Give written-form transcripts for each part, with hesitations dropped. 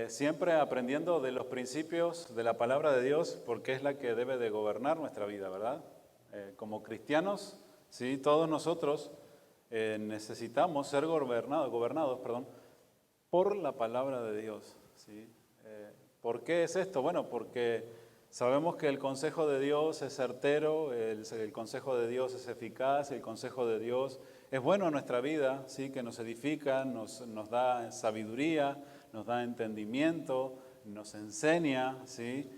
siempre aprendiendo de los principios de la palabra de Dios, porque es la que debe de gobernar nuestra vida, ¿verdad? Como cristianos, sí, todos nosotros necesitamos ser gobernados, por la palabra de Dios, ¿sí? ¿Por qué es esto? Bueno, porque sabemos que el consejo de Dios es certero, el consejo de Dios es eficaz, el consejo de Dios es bueno en nuestra vida, ¿sí? Que nos edifica, nos da sabiduría, nos da entendimiento, nos enseña, ¿sí?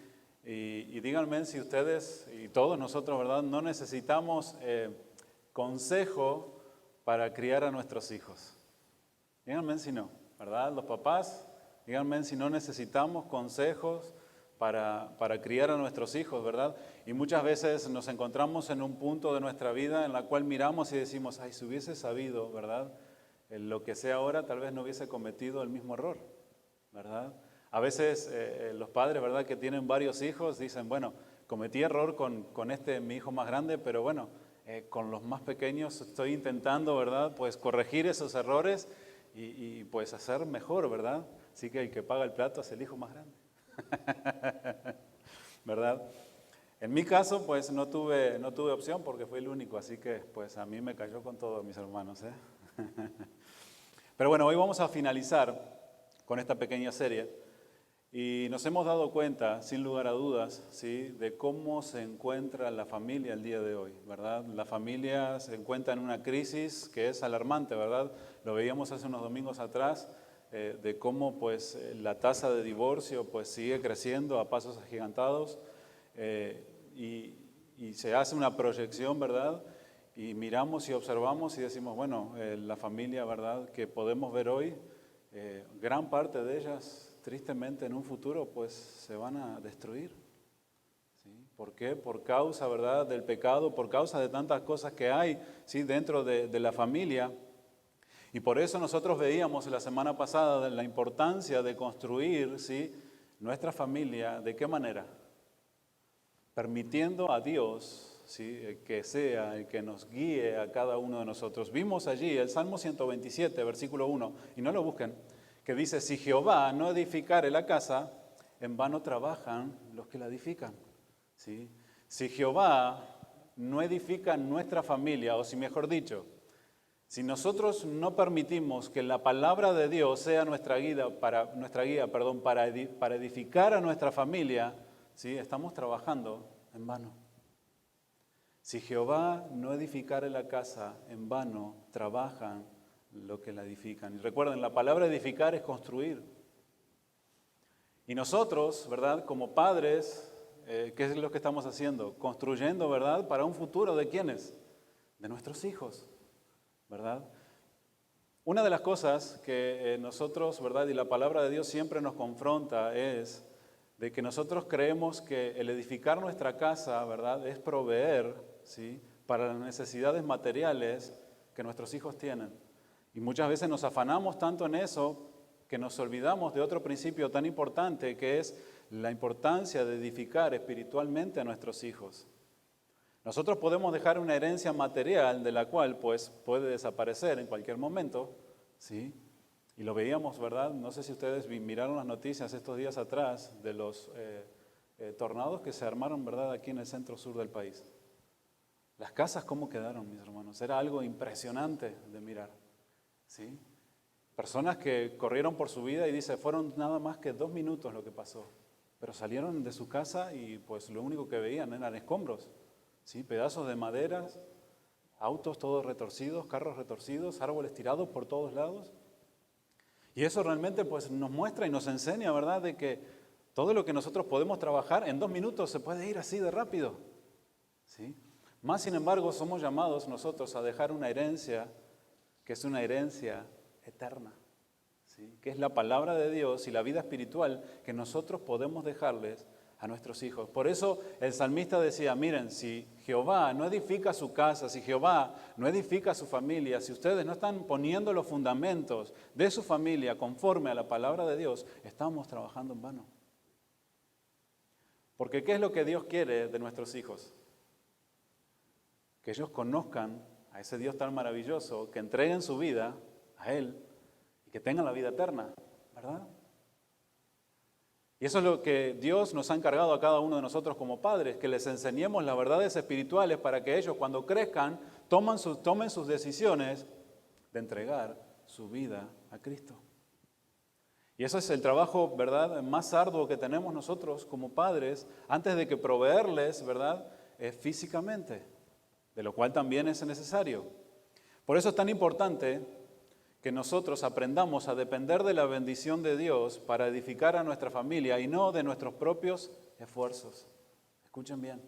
Y díganme si ustedes y todos nosotros, ¿verdad? No necesitamos consejo para criar a nuestros hijos. Díganme si no, ¿verdad? Los papás, díganme si no necesitamos consejos para criar a nuestros hijos, ¿verdad? Y muchas veces nos encontramos en un punto de nuestra vida en la cual miramos y decimos, ay, si hubiese sabido, ¿verdad? Lo que sé ahora, tal vez no hubiese cometido el mismo error, ¿verdad? A veces los padres, ¿verdad? Que tienen varios hijos, dicen, bueno, cometí error con mi hijo más grande, pero bueno, con los más pequeños estoy intentando, ¿verdad? Pues corregir esos errores y pues hacer mejor, ¿verdad? Así que el que paga el plato es el hijo más grande. ¿Verdad? En mi caso, pues no tuve opción porque fui el único, así que pues a mí me cayó con todos mis hermanos, ¿eh? Pero bueno, hoy vamos a finalizar con esta pequeña serie y nos hemos dado cuenta, sin lugar a dudas, ¿sí? De cómo se encuentra la familia el día de hoy, ¿verdad? La familia se encuentra en una crisis que es alarmante, ¿verdad? Lo veíamos hace unos domingos atrás, de cómo pues la tasa de divorcio pues sigue creciendo a pasos agigantados y se hace una proyección, ¿verdad? Y miramos y observamos y decimos, bueno, la familia, ¿verdad? Que podemos ver hoy, gran parte de ellas, tristemente, en un futuro, pues se van a destruir. ¿Sí? ¿Por qué? Por causa, ¿verdad? Del pecado, por causa de tantas cosas que hay, ¿sí? Dentro de la familia. Y por eso nosotros veíamos la semana pasada la importancia de construir, ¿sí? Nuestra familia. ¿De qué manera? Permitiendo a Dios, ¿sí? Que sea el que nos guíe a cada uno de nosotros. Vimos allí el Salmo 127, versículo 1, y no lo busquen, que dice, si Jehová no edificare la casa, en vano trabajan los que la edifican. ¿Sí? Si Jehová no edifica nuestra familia, o si mejor dicho, si nosotros no permitimos que la palabra de Dios sea nuestra guía para edificar a nuestra familia, ¿sí? Estamos trabajando en vano. Si Jehová no edificare la casa, en vano trabajan lo que la edifican. Y recuerden, la palabra edificar es construir. Y nosotros, ¿verdad? Como padres, ¿qué es lo que estamos haciendo? Construyendo, ¿verdad? Para un futuro ¿de quiénes? De nuestros hijos, ¿verdad? Una de las cosas que nosotros, ¿verdad? Y la palabra de Dios siempre nos confronta es de que nosotros creemos que el edificar nuestra casa, ¿verdad? Es proveer, ¿sí? Para las necesidades materiales que nuestros hijos tienen. Y muchas veces nos afanamos tanto en eso que nos olvidamos de otro principio tan importante que es la importancia de edificar espiritualmente a nuestros hijos. Nosotros podemos dejar una herencia material de la cual pues puede desaparecer en cualquier momento, ¿sí? Y lo veíamos, ¿verdad? No sé si ustedes miraron las noticias estos días atrás de los tornados que se armaron, ¿verdad? Aquí en el centro sur del país. Las casas, ¿cómo quedaron, mis hermanos? Era algo impresionante de mirar, ¿sí? Personas que corrieron por su vida y dice, fueron nada más que 2 minutos lo que pasó. Pero salieron de su casa y pues lo único que veían eran escombros. ¿Sí? Pedazos de maderas, autos todos retorcidos, carros retorcidos, árboles tirados por todos lados. Y eso realmente pues nos muestra y nos enseña, ¿verdad?, de que todo lo que nosotros podemos trabajar en 2 minutos se puede ir así de rápido. ¿Sí? Más sin embargo, somos llamados nosotros a dejar una herencia que es una herencia eterna, ¿sí? Que es la palabra de Dios y la vida espiritual que nosotros podemos dejarles a nuestros hijos. Por eso el salmista decía, miren, si Jehová no edifica su casa, si Jehová no edifica su familia, si ustedes no están poniendo los fundamentos de su familia conforme a la palabra de Dios, estamos trabajando en vano. Porque ¿qué es lo que Dios quiere de nuestros hijos? Que ellos conozcan a ese Dios tan maravilloso, que entreguen su vida a Él y que tengan la vida eterna, ¿verdad? Y eso es lo que Dios nos ha encargado a cada uno de nosotros como padres, que les enseñemos las verdades espirituales para que ellos cuando crezcan tomen sus decisiones de entregar su vida a Cristo. Y eso es el trabajo, ¿verdad?, más arduo que tenemos nosotros como padres antes de que proveerles, ¿verdad?, físicamente, de lo cual también es necesario. Por eso es tan importante que nosotros aprendamos a depender de la bendición de Dios para edificar a nuestra familia y no de nuestros propios esfuerzos. Escuchen bien.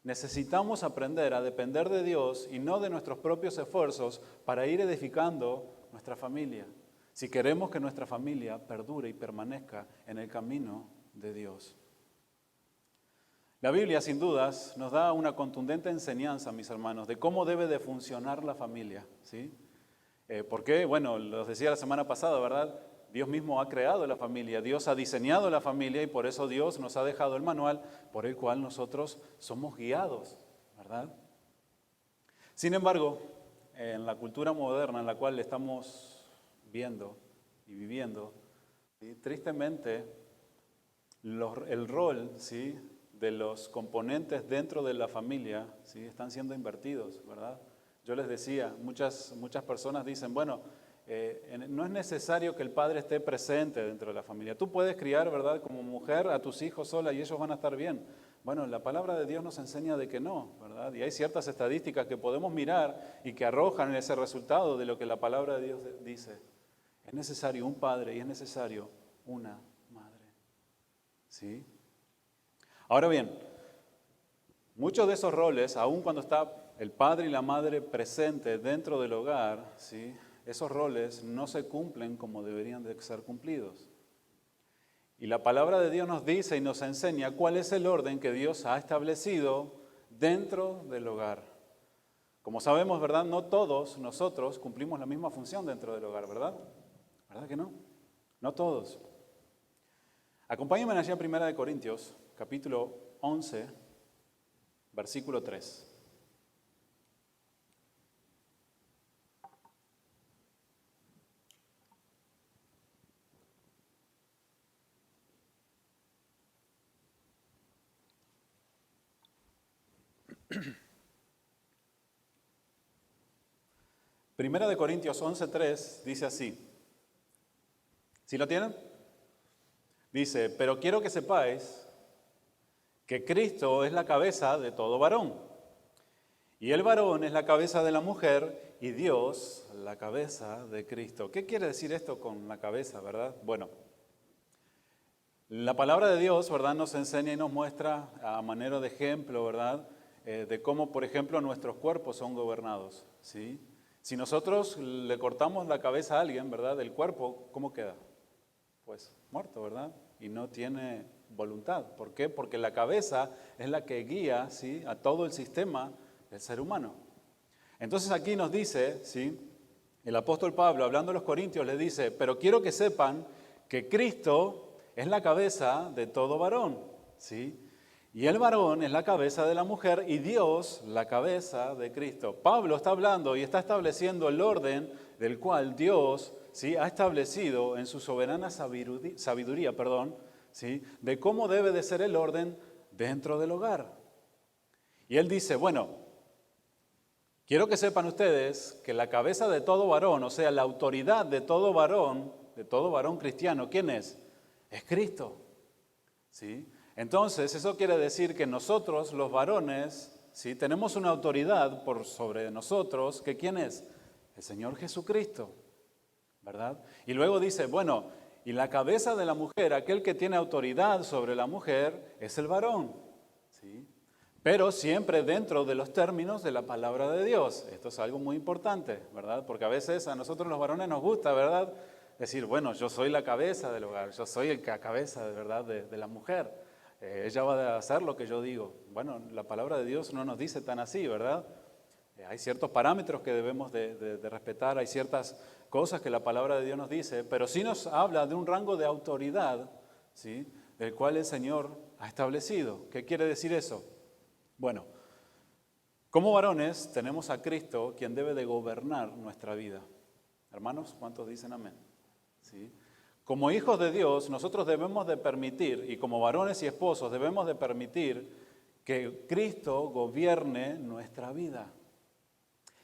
Necesitamos aprender a depender de Dios y no de nuestros propios esfuerzos para ir edificando nuestra familia, si queremos que nuestra familia perdure y permanezca en el camino de Dios. La Biblia, sin dudas, nos da una contundente enseñanza, mis hermanos, de cómo debe de funcionar la familia, ¿sí? Porque, bueno, los decía la semana pasada, ¿verdad? Dios mismo ha creado la familia, Dios ha diseñado la familia y por eso Dios nos ha dejado el manual por el cual nosotros somos guiados, ¿verdad? Sin embargo, en la cultura moderna en la cual estamos viendo y viviendo, ¿sí?, tristemente, el rol, ¿sí?, de los componentes dentro de la familia, ¿sí?, están siendo invertidos, ¿verdad? Yo les decía, muchas personas dicen, bueno, no es necesario que el padre esté presente dentro de la familia. Tú puedes criar, ¿verdad?, como mujer a tus hijos sola y ellos van a estar bien. Bueno, la palabra de Dios nos enseña de que no, ¿verdad? Y hay ciertas estadísticas que podemos mirar y que arrojan ese resultado de lo que la palabra de Dios dice. Es necesario un padre y es necesario una madre, ¿sí? Ahora bien, muchos de esos roles, aun cuando está el padre y la madre presentes dentro del hogar, ¿sí?, esos roles no se cumplen como deberían de ser cumplidos. Y la palabra de Dios nos dice y nos enseña cuál es el orden que Dios ha establecido dentro del hogar. Como sabemos, ¿verdad?, no todos nosotros cumplimos la misma función dentro del hogar, ¿verdad? ¿Verdad que no? No todos. Acompáñenme allá en 1 Corintios, capítulo 11, versículo 3. Primera de Corintios 11:3 dice así. ¿Sí lo tienen? Dice, pero quiero que sepáis que Cristo es la cabeza de todo varón. Y el varón es la cabeza de la mujer y Dios la cabeza de Cristo. ¿Qué quiere decir esto con la cabeza, verdad? Bueno, la palabra de Dios, ¿verdad?, nos enseña y nos muestra a manera de ejemplo, ¿verdad?, de cómo, por ejemplo, nuestros cuerpos son gobernados, ¿sí? Si nosotros le cortamos la cabeza a alguien, ¿verdad?, el cuerpo, ¿cómo queda? Pues muerto, ¿verdad? Y no tiene voluntad. ¿Por qué? Porque la cabeza es la que guía, ¿sí?, a todo el sistema del ser humano. Entonces aquí nos dice, ¿sí?, el apóstol Pablo, hablando a los corintios, le dice, pero quiero que sepan que Cristo es la cabeza de todo varón, ¿sí? Y el varón es la cabeza de la mujer y Dios la cabeza de Cristo. Pablo está hablando y está estableciendo el orden del cual Dios, ¿sí?, ha establecido en su soberana sabiduría, ¿sí?, de cómo debe de ser el orden dentro del hogar. Y él dice, bueno, quiero que sepan ustedes que la cabeza de todo varón, o sea, la autoridad de todo varón cristiano, ¿quién es? Es Cristo, ¿sí? Entonces, eso quiere decir que nosotros, los varones, ¿sí?, tenemos una autoridad por sobre nosotros, que ¿quién es? El Señor Jesucristo, ¿verdad? Y luego dice, bueno, y la cabeza de la mujer, aquel que tiene autoridad sobre la mujer, es el varón, ¿sí? Pero siempre dentro de los términos de la palabra de Dios. Esto es algo muy importante, ¿verdad? Porque a veces a nosotros los varones nos gusta, ¿verdad?, decir, bueno, yo soy la cabeza del hogar, yo soy el cabeza, de verdad, de la mujer. Ella va a hacer lo que yo digo. Bueno, la palabra de Dios no nos dice tan así, ¿verdad? Hay ciertos parámetros que debemos de respetar, hay ciertas cosas que la palabra de Dios nos dice, pero sí nos habla de un rango de autoridad, ¿sí?, del cual el Señor ha establecido. ¿Qué quiere decir eso? Bueno, como varones tenemos a Cristo quien debe de gobernar nuestra vida. Hermanos, ¿cuántos dicen amén? ¿Sí? Como hijos de Dios, nosotros debemos de permitir, y como varones y esposos, debemos de permitir que Cristo gobierne nuestra vida.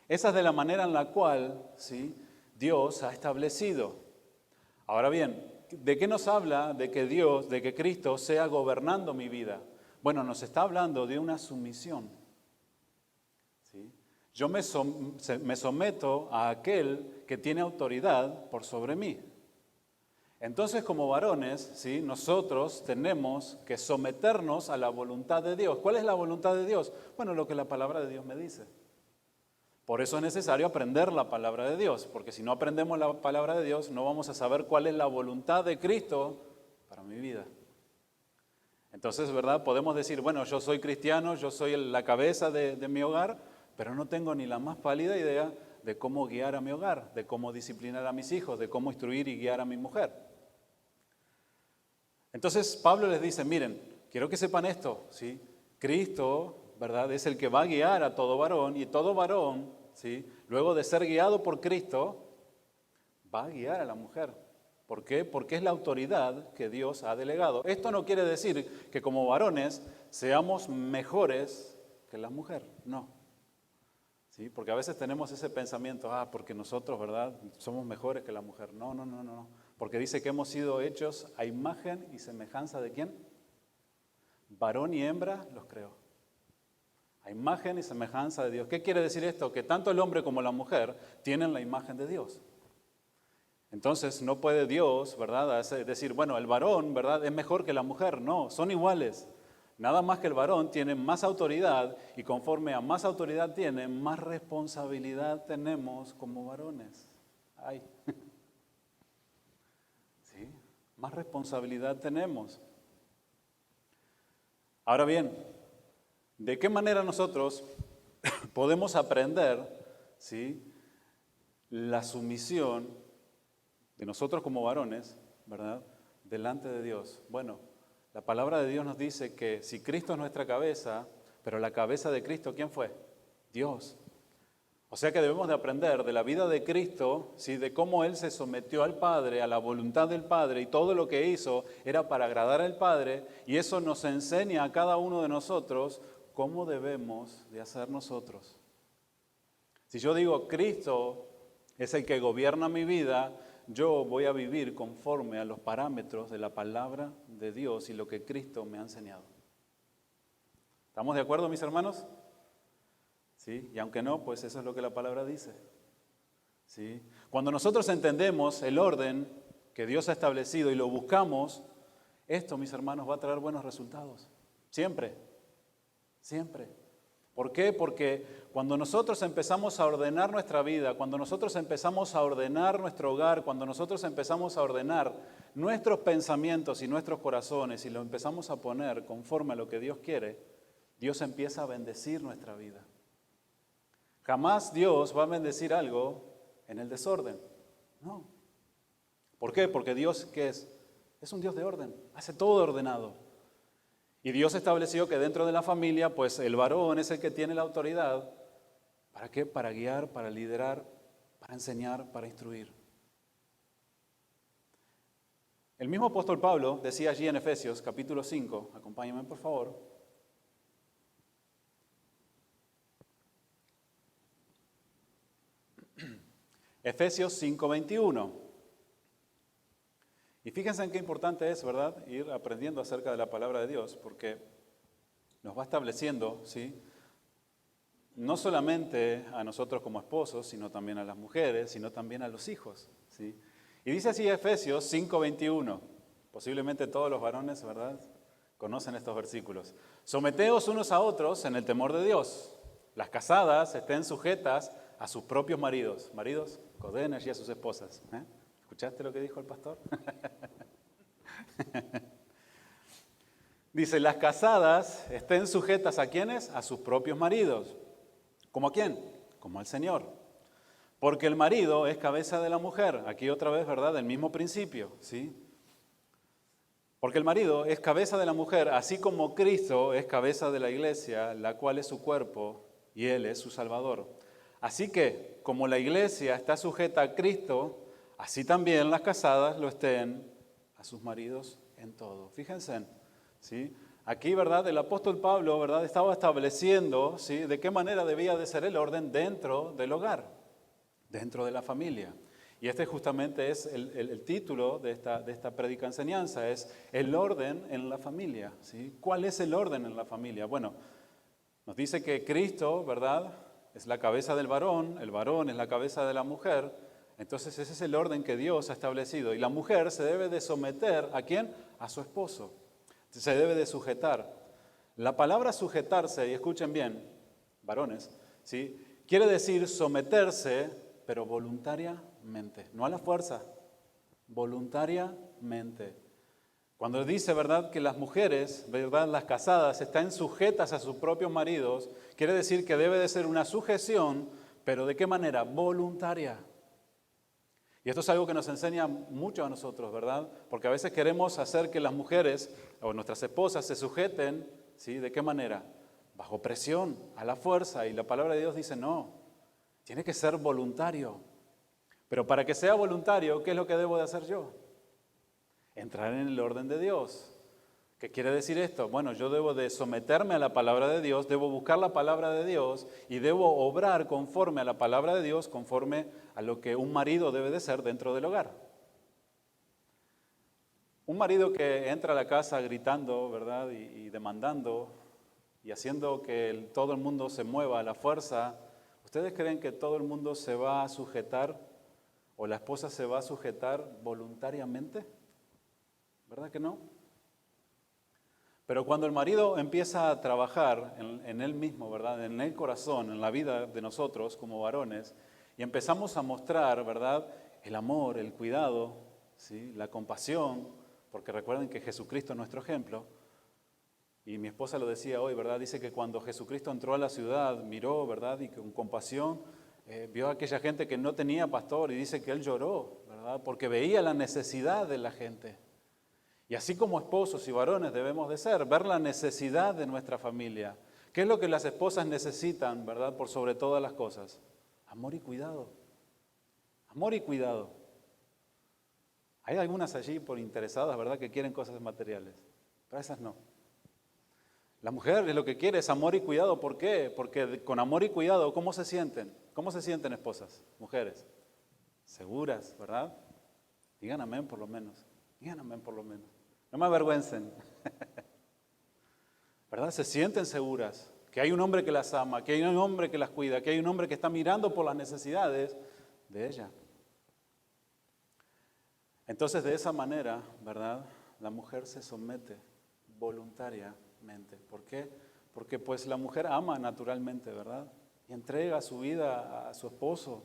Esa es de la manera en la cual, ¿sí?, Dios ha establecido. Ahora bien, ¿de qué nos habla de que Dios, de que Cristo sea gobernando mi vida? Bueno, nos está hablando de una sumisión. ¿Sí? Yo me someto a aquel que tiene autoridad por sobre mí. Entonces, como varones, ¿sí?, nosotros tenemos que someternos a la voluntad de Dios. ¿Cuál es la voluntad de Dios? Bueno, lo que la palabra de Dios me dice. Por eso es necesario aprender la palabra de Dios, porque si no aprendemos la palabra de Dios, no vamos a saber cuál es la voluntad de Cristo para mi vida. Entonces, ¿verdad? Podemos decir, bueno, yo soy cristiano, yo soy la cabeza de mi hogar, pero no tengo ni la más pálida idea de cómo guiar a mi hogar, de cómo disciplinar a mis hijos, de cómo instruir y guiar a mi mujer. Entonces, Pablo les dice, miren, quiero que sepan esto, ¿sí? Cristo, ¿verdad?, es el que va a guiar a todo varón, y todo varón, ¿sí?, luego de ser guiado por Cristo, va a guiar a la mujer. ¿Por qué? Porque es la autoridad que Dios ha delegado. Esto no quiere decir que como varones seamos mejores que la mujer, no. ¿Sí? Porque a veces tenemos ese pensamiento, porque nosotros, ¿verdad?, somos mejores que la mujer. No, no, no, no. Porque dice que hemos sido hechos a imagen y semejanza ¿de quién? Varón y hembra los creó. A imagen y semejanza de Dios. ¿Qué quiere decir esto? Que tanto el hombre como la mujer tienen la imagen de Dios. Entonces no puede Dios, ¿verdad?, decir, bueno, el varón, ¿verdad?, es mejor que la mujer. No, son iguales. Nada más que el varón tiene más autoridad y conforme a más autoridad tiene, más responsabilidad tenemos como varones. Ay. ¿Sí? Más responsabilidad tenemos. Ahora bien, ¿de qué manera nosotros podemos aprender, ¿sí?, la sumisión de nosotros como varones, ¿verdad?, delante de Dios? Bueno, la palabra de Dios nos dice que si Cristo es nuestra cabeza, pero la cabeza de Cristo, ¿quién fue? Dios. O sea que debemos de aprender de la vida de Cristo, ¿sí?, de cómo Él se sometió al Padre, a la voluntad del Padre, y todo lo que hizo era para agradar al Padre, y eso nos enseña a cada uno de nosotros cómo debemos de hacer nosotros. Si yo digo, Cristo es el que gobierna mi vida, yo voy a vivir conforme a los parámetros de la palabra de Dios y lo que Cristo me ha enseñado. ¿Estamos de acuerdo, mis hermanos? ¿Sí? Y aunque no, pues eso es lo que la palabra dice. ¿Sí? Cuando nosotros entendemos el orden que Dios ha establecido y lo buscamos, esto, mis hermanos, va a traer buenos resultados. Siempre. Siempre. ¿Por qué? Porque cuando nosotros empezamos a ordenar nuestra vida, cuando nosotros empezamos a ordenar nuestro hogar, cuando nosotros empezamos a ordenar nuestros pensamientos y nuestros corazones y lo empezamos a poner conforme a lo que Dios quiere, Dios empieza a bendecir nuestra vida. Jamás Dios va a bendecir algo en el desorden. No. ¿Por qué? Porque Dios, ¿qué es? Es un Dios de orden, hace todo ordenado. Y Dios estableció que dentro de la familia, pues el varón es el que tiene la autoridad. ¿Para qué? Para guiar, para liderar, para enseñar, para instruir. El mismo apóstol Pablo decía allí en Efesios capítulo 5, acompáñame por favor. Efesios 5:21. Y fíjense en qué importante es, ¿verdad?, ir aprendiendo acerca de la palabra de Dios, porque nos va estableciendo, ¿sí?, no solamente a nosotros como esposos, sino también a las mujeres, sino también a los hijos, ¿sí? Y dice así Efesios 5:21. Posiblemente todos los varones, ¿verdad?, conocen estos versículos. Someteos unos a otros en el temor de Dios. Las casadas estén sujetas a sus propios maridos. Maridos, condenen allí a sus esposas. ¿Escuchaste lo que dijo el pastor? Dice, las casadas estén sujetas ¿a quiénes? A sus propios maridos. ¿Cómo a quién? Como al Señor. Porque el marido es cabeza de la mujer. Aquí otra vez, ¿verdad? El mismo principio, ¿sí? Porque el marido es cabeza de la mujer, así como Cristo es cabeza de la iglesia, la cual es su cuerpo y Él es su Salvador. Así que, como la iglesia está sujeta a Cristo, así también las casadas lo estén a sus maridos en todo. Fíjense, ¿sí? Aquí, ¿verdad? El apóstol Pablo, ¿verdad? Estaba estableciendo, ¿sí? De qué manera debía de ser el orden dentro del hogar, dentro de la familia. Y este justamente es el título de esta prédica enseñanza, es el orden en la familia, ¿sí? ¿Cuál es el orden en la familia? Bueno, nos dice que Cristo, ¿verdad? Es la cabeza del varón, el varón es la cabeza de la mujer. Entonces ese es el orden que Dios ha establecido. Y la mujer se debe de someter, ¿a quién? A su esposo. Se debe de sujetar. La palabra sujetarse, y escuchen bien, varones, ¿sí? Quiere decir someterse, pero voluntariamente, no a la fuerza, voluntariamente. Cuando dice, ¿verdad?, que las mujeres, ¿verdad?, las casadas están sujetas a sus propios maridos, quiere decir que debe de ser una sujeción, pero ¿de qué manera? Voluntaria. Y esto es algo que nos enseña mucho a nosotros, ¿verdad? Porque a veces queremos hacer que las mujeres o nuestras esposas se sujeten, ¿sí? ¿De qué manera? Bajo presión, a la fuerza. Y la palabra de Dios dice, no, tiene que ser voluntario. Pero para que sea voluntario, ¿qué es lo que debo de hacer yo? Entrar en el orden de Dios. ¿Qué quiere decir esto? Bueno, yo debo de someterme a la palabra de Dios, debo buscar la palabra de Dios y debo obrar conforme a la palabra de Dios, conforme a lo que un marido debe de ser dentro del hogar. Un marido que entra a la casa gritando, ¿verdad? Y demandando y haciendo que todo el mundo se mueva a la fuerza, ¿ustedes creen que todo el mundo se va a sujetar o la esposa se va a sujetar voluntariamente? ¿Verdad que no? Pero cuando el marido empieza a trabajar en él mismo, ¿verdad? En el corazón, en la vida de nosotros como varones, y empezamos a mostrar, ¿verdad? El amor, el cuidado, ¿sí? La compasión, porque recuerden que Jesucristo es nuestro ejemplo. Y mi esposa lo decía hoy, ¿verdad? Dice que cuando Jesucristo entró a la ciudad, miró, ¿verdad? Y con compasión vio a aquella gente que no tenía pastor y dice que él lloró, ¿verdad? Porque veía la necesidad de la gente. Y así como esposos y varones debemos de ser, ver la necesidad de nuestra familia. ¿Qué es lo que las esposas necesitan, verdad? Por sobre todas las cosas. Amor y cuidado. Amor y cuidado. Hay algunas allí por interesadas, ¿verdad? Que quieren cosas materiales. Pero esas no. La mujer lo que quiere es amor y cuidado. ¿Por qué? Porque con amor y cuidado, ¿cómo se sienten? ¿Cómo se sienten esposas, mujeres? Seguras, ¿verdad? Digan amén por lo menos. Digan amén por lo menos. No me avergüencen. ¿Verdad? Se sienten seguras. Que hay un hombre que las ama, que hay un hombre que las cuida, que hay un hombre que está mirando por las necesidades de ella. Entonces, de esa manera, ¿verdad? La mujer se somete voluntariamente. ¿Por qué? Porque pues la mujer ama naturalmente, ¿verdad? Y entrega su vida a su esposo.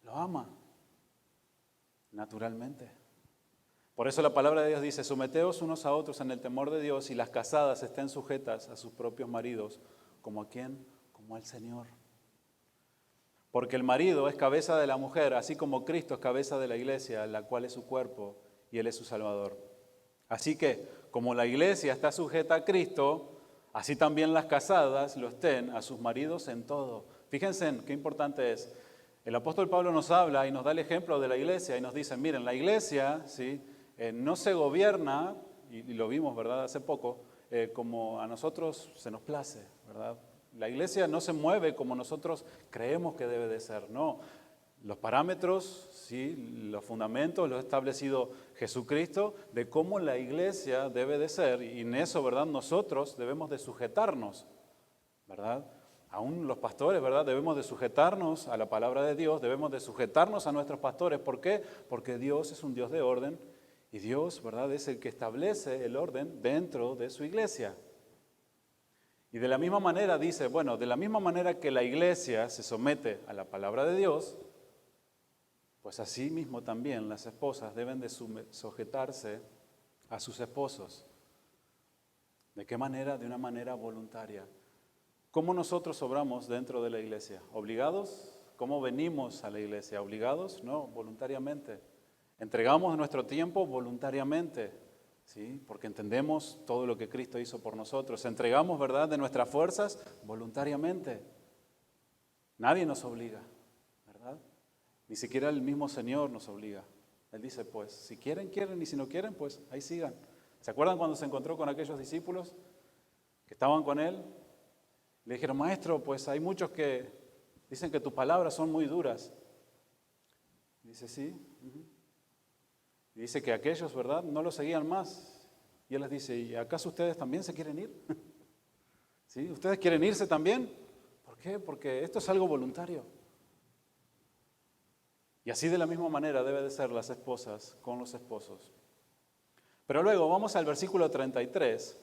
Lo ama naturalmente. Por eso la palabra de Dios dice, someteos unos a otros en el temor de Dios y las casadas estén sujetas a sus propios maridos. ¿Como a quién? Como al Señor. Porque el marido es cabeza de la mujer, así como Cristo es cabeza de la iglesia, la cual es su cuerpo y Él es su Salvador. Así que, como la iglesia está sujeta a Cristo, así también las casadas lo estén a sus maridos en todo. Fíjense qué importante es. El apóstol Pablo nos habla y nos da el ejemplo de la iglesia y nos dice, miren, la iglesia, ¿sí? No se gobierna, y lo vimos, ¿verdad?, hace poco, como a nosotros se nos place, ¿verdad? La iglesia no se mueve como nosotros creemos que debe de ser, no. Los parámetros, ¿sí? Los fundamentos los ha establecido Jesucristo de cómo la iglesia debe de ser, y en eso, ¿verdad?, nosotros debemos de sujetarnos, ¿verdad? Aún los pastores, ¿verdad?, debemos de sujetarnos a la palabra de Dios, debemos de sujetarnos a nuestros pastores. ¿Por qué? Porque Dios es un Dios de orden y Dios, ¿verdad?, es el que establece el orden dentro de su iglesia. Y de la misma manera dice, bueno, de la misma manera que la iglesia se somete a la palabra de Dios, pues así mismo también las esposas deben de sujetarse a sus esposos. ¿De qué manera? De una manera voluntaria. ¿Cómo nosotros obramos dentro de la iglesia? ¿Obligados? ¿Cómo venimos a la iglesia? ¿Obligados? No, voluntariamente. ¿Entregamos nuestro tiempo voluntariamente? ¿Sí? Porque entendemos todo lo que Cristo hizo por nosotros. ¿Entregamos, verdad, de nuestras fuerzas? Voluntariamente. Nadie nos obliga, ¿verdad? Ni siquiera el mismo Señor nos obliga. Él dice, pues, si quieren, quieren, y si no quieren, pues ahí sigan. ¿Se acuerdan cuando se encontró con aquellos discípulos que estaban con él? Le dijeron, maestro, pues hay muchos que dicen que tus palabras son muy duras. Dice, sí. Y dice que aquellos, ¿verdad?, no lo seguían más. Y él les dice, ¿y acaso ustedes también se quieren ir? ¿Sí? ¿Ustedes quieren irse también? ¿Por qué? Porque esto es algo voluntario. Y así de la misma manera debe de ser las esposas con los esposos. Pero luego vamos al versículo 33,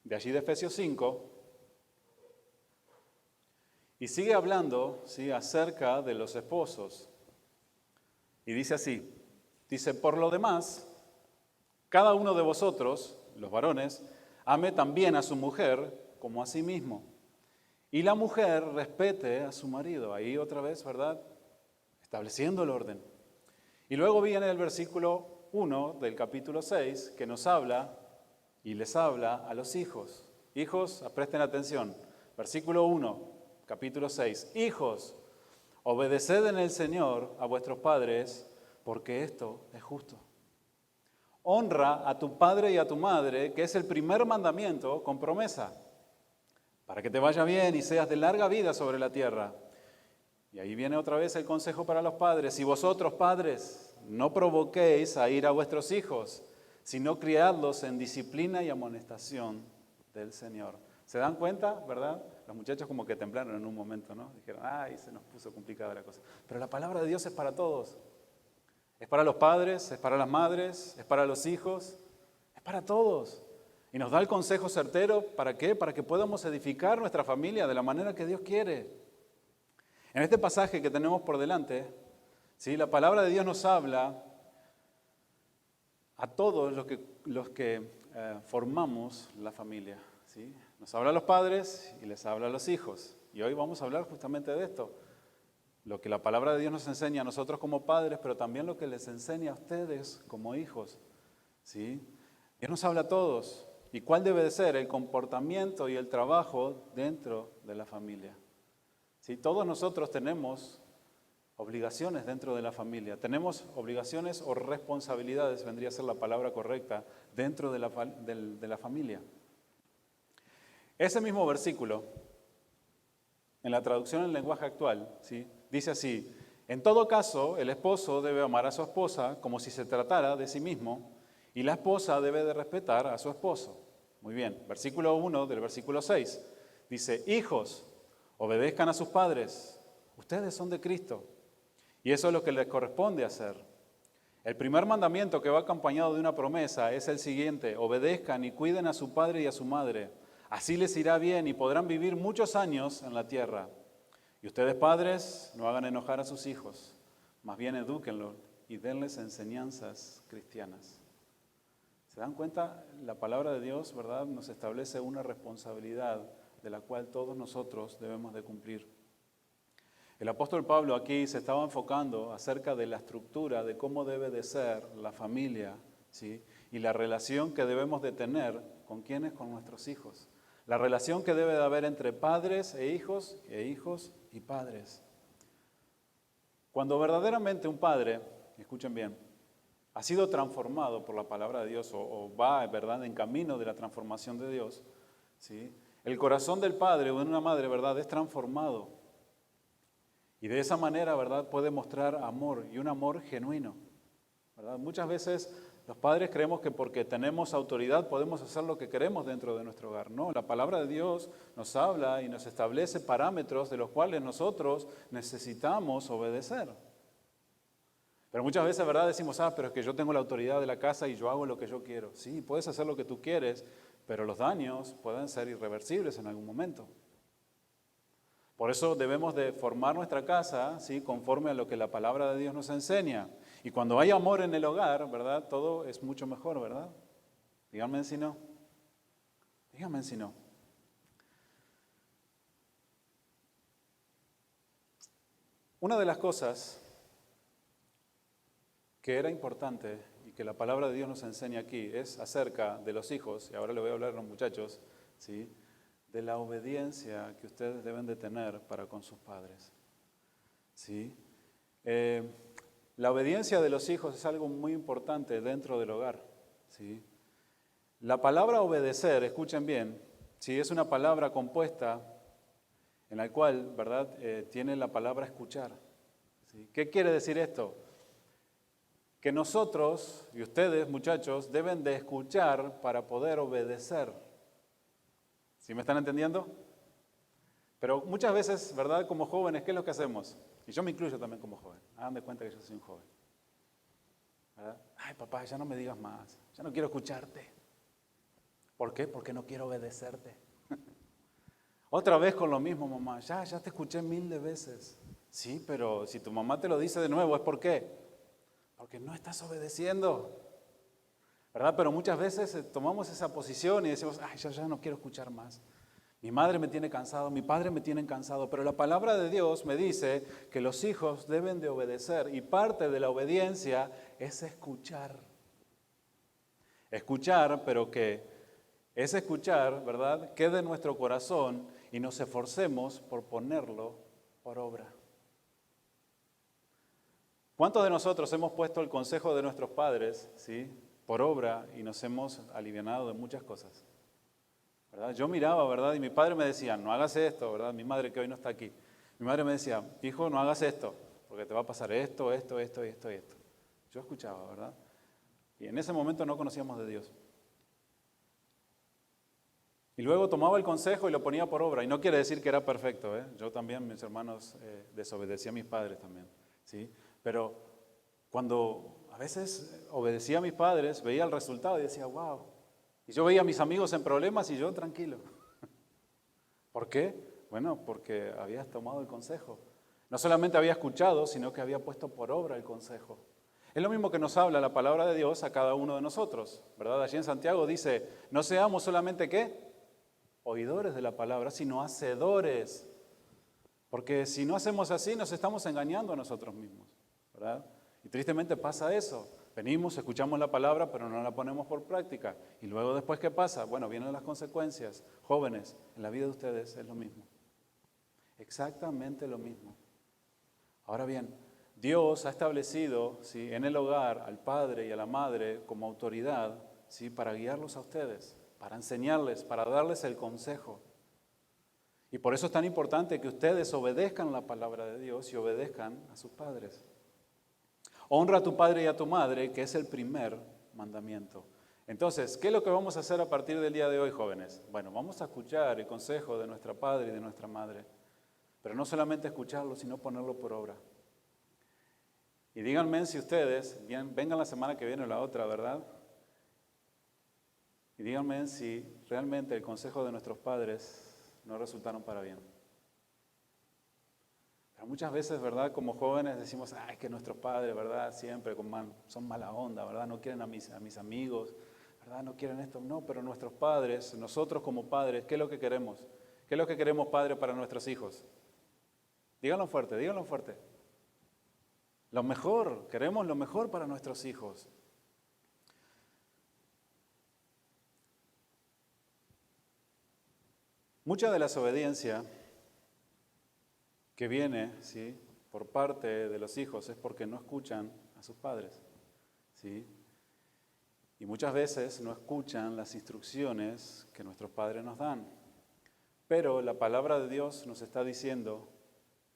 de allí de Efesios 5, y sigue hablando, ¿sí?, acerca de los esposos. Y dice así, dice, por lo demás, cada uno de vosotros, los varones, ame también a su mujer como a sí mismo. Y la mujer respete a su marido. Ahí otra vez, ¿verdad?, estableciendo el orden. Y luego viene el versículo 1 del capítulo 6 que nos habla y les habla a los hijos. Hijos, presten atención. Versículo 1, capítulo 6. Hijos, obedeced en el Señor a vuestros padres, porque esto es justo. Honra a tu padre y a tu madre, que es el primer mandamiento con promesa, para que te vaya bien y seas de larga vida sobre la tierra. Y ahí viene otra vez el consejo para los padres. Y vosotros, padres, no provoquéis a ir a vuestros hijos, sino criadlos en disciplina y amonestación del Señor. ¿Se dan cuenta, verdad? Los muchachos como que temblaron en un momento, ¿no? Dijeron, ay, se nos puso complicada la cosa. Pero la palabra de Dios es para todos. Es para los padres, es para las madres, es para los hijos, es para todos. Y nos da el consejo certero, ¿para qué? Para que podamos edificar nuestra familia de la manera que Dios quiere. En este pasaje que tenemos por delante, ¿sí?, la palabra de Dios nos habla a todos los que formamos la familia, ¿sí? Nos habla a los padres y les habla a los hijos. Y hoy vamos a hablar justamente de esto. Lo que la palabra de Dios nos enseña a nosotros como padres, pero también lo que les enseña a ustedes como hijos, ¿sí? Dios nos habla a todos. ¿Y cuál debe de ser el comportamiento y el trabajo dentro de la familia? ¿Sí? Todos nosotros tenemos obligaciones dentro de la familia, tenemos obligaciones o responsabilidades, vendría a ser la palabra correcta, dentro de la familia. Ese mismo versículo, en la traducción en lenguaje actual, ¿sí?, dice así, en todo caso, el esposo debe amar a su esposa como si se tratara de sí mismo, y la esposa debe de respetar a su esposo. Muy bien, versículo 1 del versículo 6, dice, hijos, obedezcan a sus padres, ustedes son de Cristo, y eso es lo que les corresponde hacer. El primer mandamiento que va acompañado de una promesa es el siguiente, obedezcan y cuiden a su padre y a su madre, así les irá bien y podrán vivir muchos años en la tierra. Y ustedes padres no hagan enojar a sus hijos, más bien edúquenlos y denles enseñanzas cristianas. ¿Se dan cuenta? La palabra de Dios, ¿verdad?, nos establece una responsabilidad de la cual todos nosotros debemos de cumplir. El apóstol Pablo aquí se estaba enfocando acerca de la estructura, de cómo debe de ser la familia, ¿sí?, y la relación que debemos de tener con quienes, con nuestros hijos. La relación que debe de haber entre padres e hijos y padres. Cuando verdaderamente un padre, escuchen bien, ha sido transformado por la palabra de Dios o va, ¿verdad?, en camino de la transformación de Dios, ¿sí?, el corazón del padre o de una madre, ¿verdad?, es transformado. Y de esa manera, ¿verdad?, puede mostrar amor y un amor genuino, ¿verdad? Muchas veces los padres creemos que porque tenemos autoridad podemos hacer lo que queremos dentro de nuestro hogar. No, la palabra de Dios nos habla y nos establece parámetros de los cuales nosotros necesitamos obedecer. Pero muchas veces, ¿verdad?, decimos, pero es que yo tengo la autoridad de la casa y yo hago lo que yo quiero. Sí, puedes hacer lo que tú quieres, pero los daños pueden ser irreversibles en algún momento. Por eso debemos de formar nuestra casa, ¿sí?, conforme a lo que la palabra de Dios nos enseña. Y cuando hay amor en el hogar, ¿verdad?, todo es mucho mejor, ¿verdad? Díganme si no. Díganme si no. Una de las cosas que era importante y que la palabra de Dios nos enseña aquí es acerca de los hijos, y ahora le voy a hablar a los muchachos, ¿sí?, de la obediencia que ustedes deben de tener para con sus padres, ¿sí? Eh, la obediencia de los hijos es algo muy importante dentro del hogar, ¿sí? La palabra obedecer, escuchen bien, ¿sí? Es una palabra compuesta en la cual, ¿verdad? Tiene la palabra escuchar, ¿sí? ¿Qué quiere decir esto? Que nosotros y ustedes, muchachos, deben de escuchar para poder obedecer. ¿Sí me están entendiendo? Pero muchas veces, ¿verdad? Como jóvenes, ¿qué es lo que hacemos? Y yo me incluyo también como joven. Hagan de cuenta que yo soy un joven. ¿Verdad? Ay, papá, ya no me digas más. Ya no quiero escucharte. ¿Por qué? Porque no quiero obedecerte. Otra vez con lo mismo, mamá. Ya te escuché 1000 de veces. Sí, pero si tu mamá te lo dice de nuevo, ¿es por qué? Porque no estás obedeciendo. ¿Verdad? Pero muchas veces tomamos esa posición y decimos, ay, ya no quiero escuchar más. Mi madre me tiene cansado, mi padre me tiene cansado, pero la palabra de Dios me dice que los hijos deben de obedecer y parte de la obediencia es escuchar. Escuchar, pero que ese escuchar, ¿verdad?, quede en nuestro corazón y nos esforcemos por ponerlo por obra. ¿Cuántos de nosotros hemos puesto el consejo de nuestros padres, ¿sí?, por obra y nos hemos alivianado de muchas cosas? ¿Verdad? Yo miraba, ¿verdad? Y mi padre me decía, no hagas esto, ¿verdad? Mi madre que hoy no está aquí. Mi madre me decía, hijo, no hagas esto, porque te va a pasar esto, esto, esto y esto y esto. Yo escuchaba, ¿verdad? Y en ese momento no conocíamos de Dios. Y luego tomaba el consejo y lo ponía por obra. Y no quiere decir que era perfecto, ¿eh? Yo también, mis hermanos, desobedecí a mis padres también, ¿sí? Pero cuando a veces obedecía a mis padres, veía el resultado y decía, wow. Y yo veía a mis amigos en problemas y yo tranquilo. ¿Por qué? Bueno, porque habías tomado el consejo. No solamente había escuchado, sino que había puesto por obra el consejo. Es lo mismo que nos habla la palabra de Dios a cada uno de nosotros, ¿verdad? Allí en Santiago dice, no seamos solamente ¿qué? Oidores de la palabra, sino hacedores. Porque si no hacemos así, nos estamos engañando a nosotros mismos, ¿verdad? Y tristemente pasa eso. Venimos, escuchamos la palabra, pero no la ponemos por práctica. Y luego después, ¿qué pasa? Bueno, vienen las consecuencias. Jóvenes, en la vida de ustedes es lo mismo. Exactamente lo mismo. Ahora bien, Dios ha establecido, ¿sí?, en el hogar al padre y a la madre como autoridad, ¿sí?, para guiarlos a ustedes, para enseñarles, para darles el consejo. Y por eso es tan importante que ustedes obedezcan la palabra de Dios y obedezcan a sus padres. Honra a tu padre y a tu madre, que es el primer mandamiento. Entonces, ¿qué es lo que vamos a hacer a partir del día de hoy, jóvenes? Bueno, vamos a escuchar el consejo de nuestra padre y de nuestra madre, pero no solamente escucharlo, sino ponerlo por obra. Y díganme si ustedes, vengan la semana que viene o la otra, ¿verdad? Y díganme si realmente el consejo de nuestros padres no resultaron para bien. Pero muchas veces, ¿verdad? Como jóvenes decimos, ay, que nuestros padres, ¿verdad? Siempre son mala onda, ¿verdad? No quieren a mis amigos, ¿verdad? No quieren esto. No, pero nuestros padres, nosotros como padres, ¿qué es lo que queremos? ¿Qué es lo que queremos, padre, para nuestros hijos? Díganlo fuerte, díganlo fuerte. Lo mejor, queremos lo mejor para nuestros hijos. Mucha de la desobediencia que viene, ¿sí?, por parte de los hijos es porque no escuchan a sus padres, ¿sí? Y muchas veces no escuchan las instrucciones que nuestros padres nos dan. Pero la palabra de Dios nos está diciendo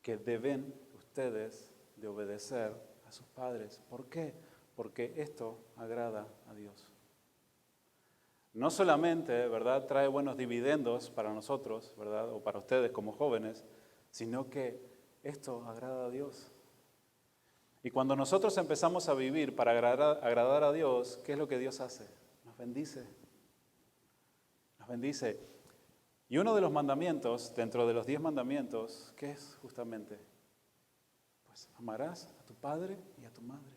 que deben ustedes de obedecer a sus padres. ¿Por qué? Porque esto agrada a Dios. No solamente, ¿verdad?, trae buenos dividendos para nosotros, ¿verdad?, o para ustedes como jóvenes, sino que esto agrada a Dios. Y cuando nosotros empezamos a vivir para agradar a Dios, ¿qué es lo que Dios hace? Nos bendice. Nos bendice. Y uno de los mandamientos, dentro de los 10 mandamientos, ¿qué es justamente? Pues amarás a tu padre y a tu madre.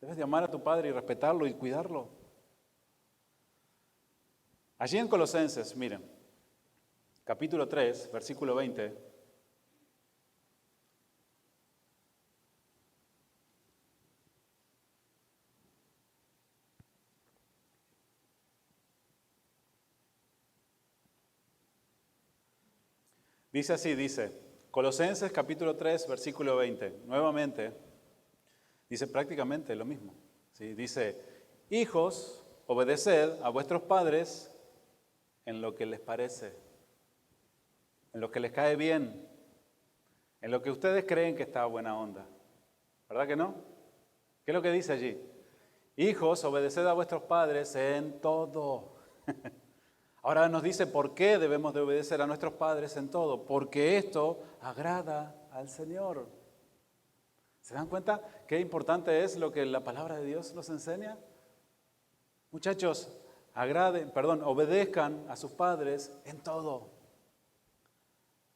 Debes de amar a tu padre y respetarlo y cuidarlo. Allí en Colosenses, miren, capítulo 3, versículo 20, dice así, dice, Colosenses capítulo 3, versículo 20. Nuevamente, dice prácticamente lo mismo. ¿Sí? Dice, hijos, obedeced a vuestros padres en lo que les parece, en lo que les cae bien, en lo que ustedes creen que está a buena onda. ¿Verdad que no? ¿Qué es lo que dice allí? Hijos, obedeced a vuestros padres en todo. Ahora nos dice por qué debemos de obedecer a nuestros padres en todo. Porque esto agrada al Señor. ¿Se dan cuenta qué importante es lo que la palabra de Dios nos enseña? Muchachos, obedezcan a sus padres en todo.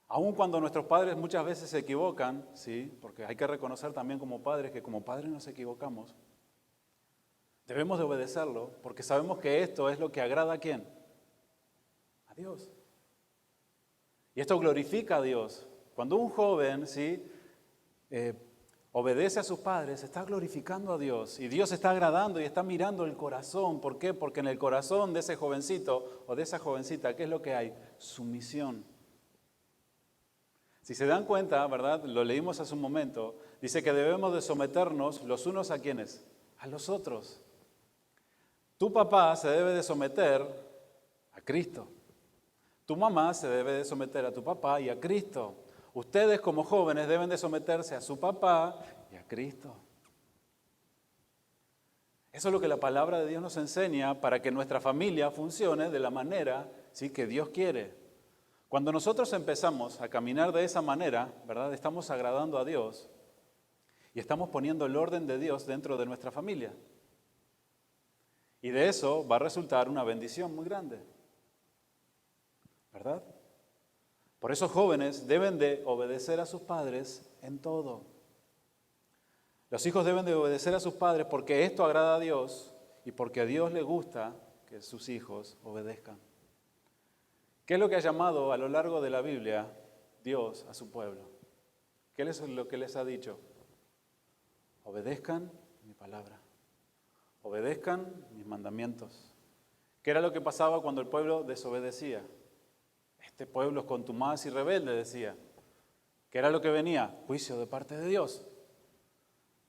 Aun cuando nuestros padres muchas veces se equivocan, ¿sí? Porque hay que reconocer también como padres que como padres nos equivocamos. Debemos de obedecerlo porque sabemos que esto es lo que agrada a ¿quién? A Dios. Y esto glorifica a Dios. Cuando un joven, ¿sí? Obedece a sus padres, está glorificando a Dios. Y Dios está agradando y está mirando el corazón. ¿Por qué? Porque en el corazón de ese jovencito o de esa jovencita, ¿qué es lo que hay? Sumisión. Si se dan cuenta, ¿verdad? Lo leímos hace un momento. Dice que debemos de someternos los unos a ¿quiénes? A los otros. Tu papá se debe de someter a Cristo. Tu mamá se debe de someter a tu papá y a Cristo. Ustedes como jóvenes deben de someterse a su papá y a Cristo. Eso es lo que la palabra de Dios nos enseña para que nuestra familia funcione de la manera, ¿sí? Que Dios quiere. Cuando nosotros empezamos a caminar de esa manera, ¿verdad? Estamos agradando a Dios y estamos poniendo el orden de Dios dentro de nuestra familia. Y de eso va a resultar una bendición muy grande, ¿verdad? Por eso jóvenes deben de obedecer a sus padres en todo. Los hijos deben de obedecer a sus padres porque esto agrada a Dios y porque a Dios le gusta que sus hijos obedezcan. ¿Qué es lo que ha llamado a lo largo de la Biblia Dios a su pueblo? ¿Qué es lo que les ha dicho? Obedezcan mi palabra. Obedezcan mis mandamientos. ¿Qué era lo que pasaba cuando el pueblo desobedecía? Este pueblo es contumaz y rebelde, decía. ¿Qué era lo que venía? Juicio de parte de Dios.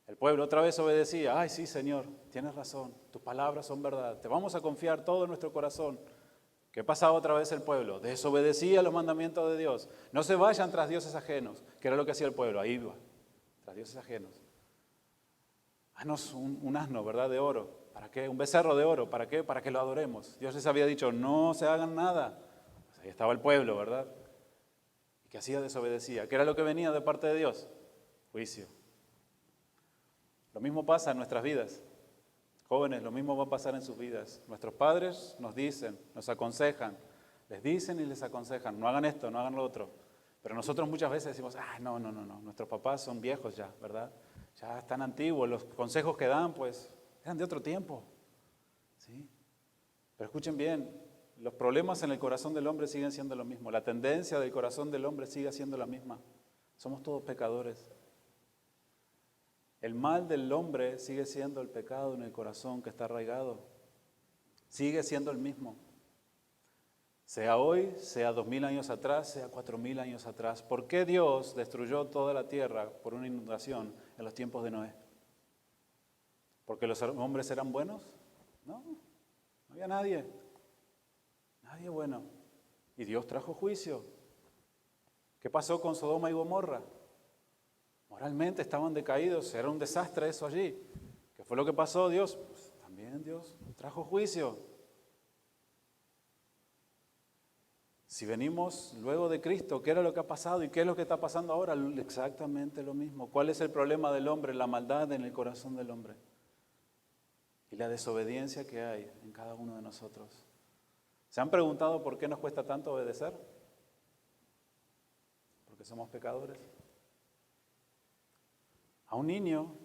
El pueblo otra vez obedecía. Ay, sí, Señor, tienes razón. Tus palabras son verdad. Te vamos a confiar todo en nuestro corazón. ¿Qué pasaba otra vez el pueblo? Desobedecía los mandamientos de Dios. No se vayan tras dioses ajenos. ¿Qué era lo que hacía el pueblo? Ahí iba, tras dioses ajenos. Haznos un asno, ¿verdad? De oro. ¿Para qué? Un becerro de oro. ¿Para qué? Para que lo adoremos. Dios les había dicho, no se hagan nada. Pues ahí estaba el pueblo, ¿verdad? ¿Y qué hacía? Desobedecía. ¿Qué era lo que venía de parte de Dios? Juicio. Lo mismo pasa en nuestras vidas. Jóvenes, lo mismo va a pasar en sus vidas. Nuestros padres nos dicen, nos aconsejan. Les dicen y les aconsejan. No hagan esto, no hagan lo otro. Pero nosotros muchas veces decimos, no. Nuestros papás son viejos ya, ¿verdad? Ya están antiguos, los consejos que dan, pues, eran de otro tiempo. ¿Sí? Pero escuchen bien, los problemas en el corazón del hombre siguen siendo lo mismo. La tendencia del corazón del hombre sigue siendo la misma. Somos todos pecadores. El mal del hombre sigue siendo el pecado en el corazón que está arraigado. Sigue siendo el mismo. Sea hoy, sea 2000 años atrás, sea 4000 años atrás. ¿Por qué Dios destruyó toda la tierra por una inundación en los tiempos de Noé? ¿Porque los hombres eran buenos? No había nadie bueno. Y Dios trajo juicio. ¿Qué pasó con Sodoma y Gomorra? Moralmente estaban decaídos, era un desastre eso allí. ¿Qué fue lo que pasó? Dios, pues, también Dios trajo juicio. Si venimos luego de Cristo, ¿qué era lo que ha pasado y qué es lo que está pasando ahora? Exactamente lo mismo. ¿Cuál es el problema del hombre? La maldad en el corazón del hombre y la desobediencia que hay en cada uno de nosotros. ¿Se han preguntado por qué nos cuesta tanto obedecer? Porque somos pecadores. A un niño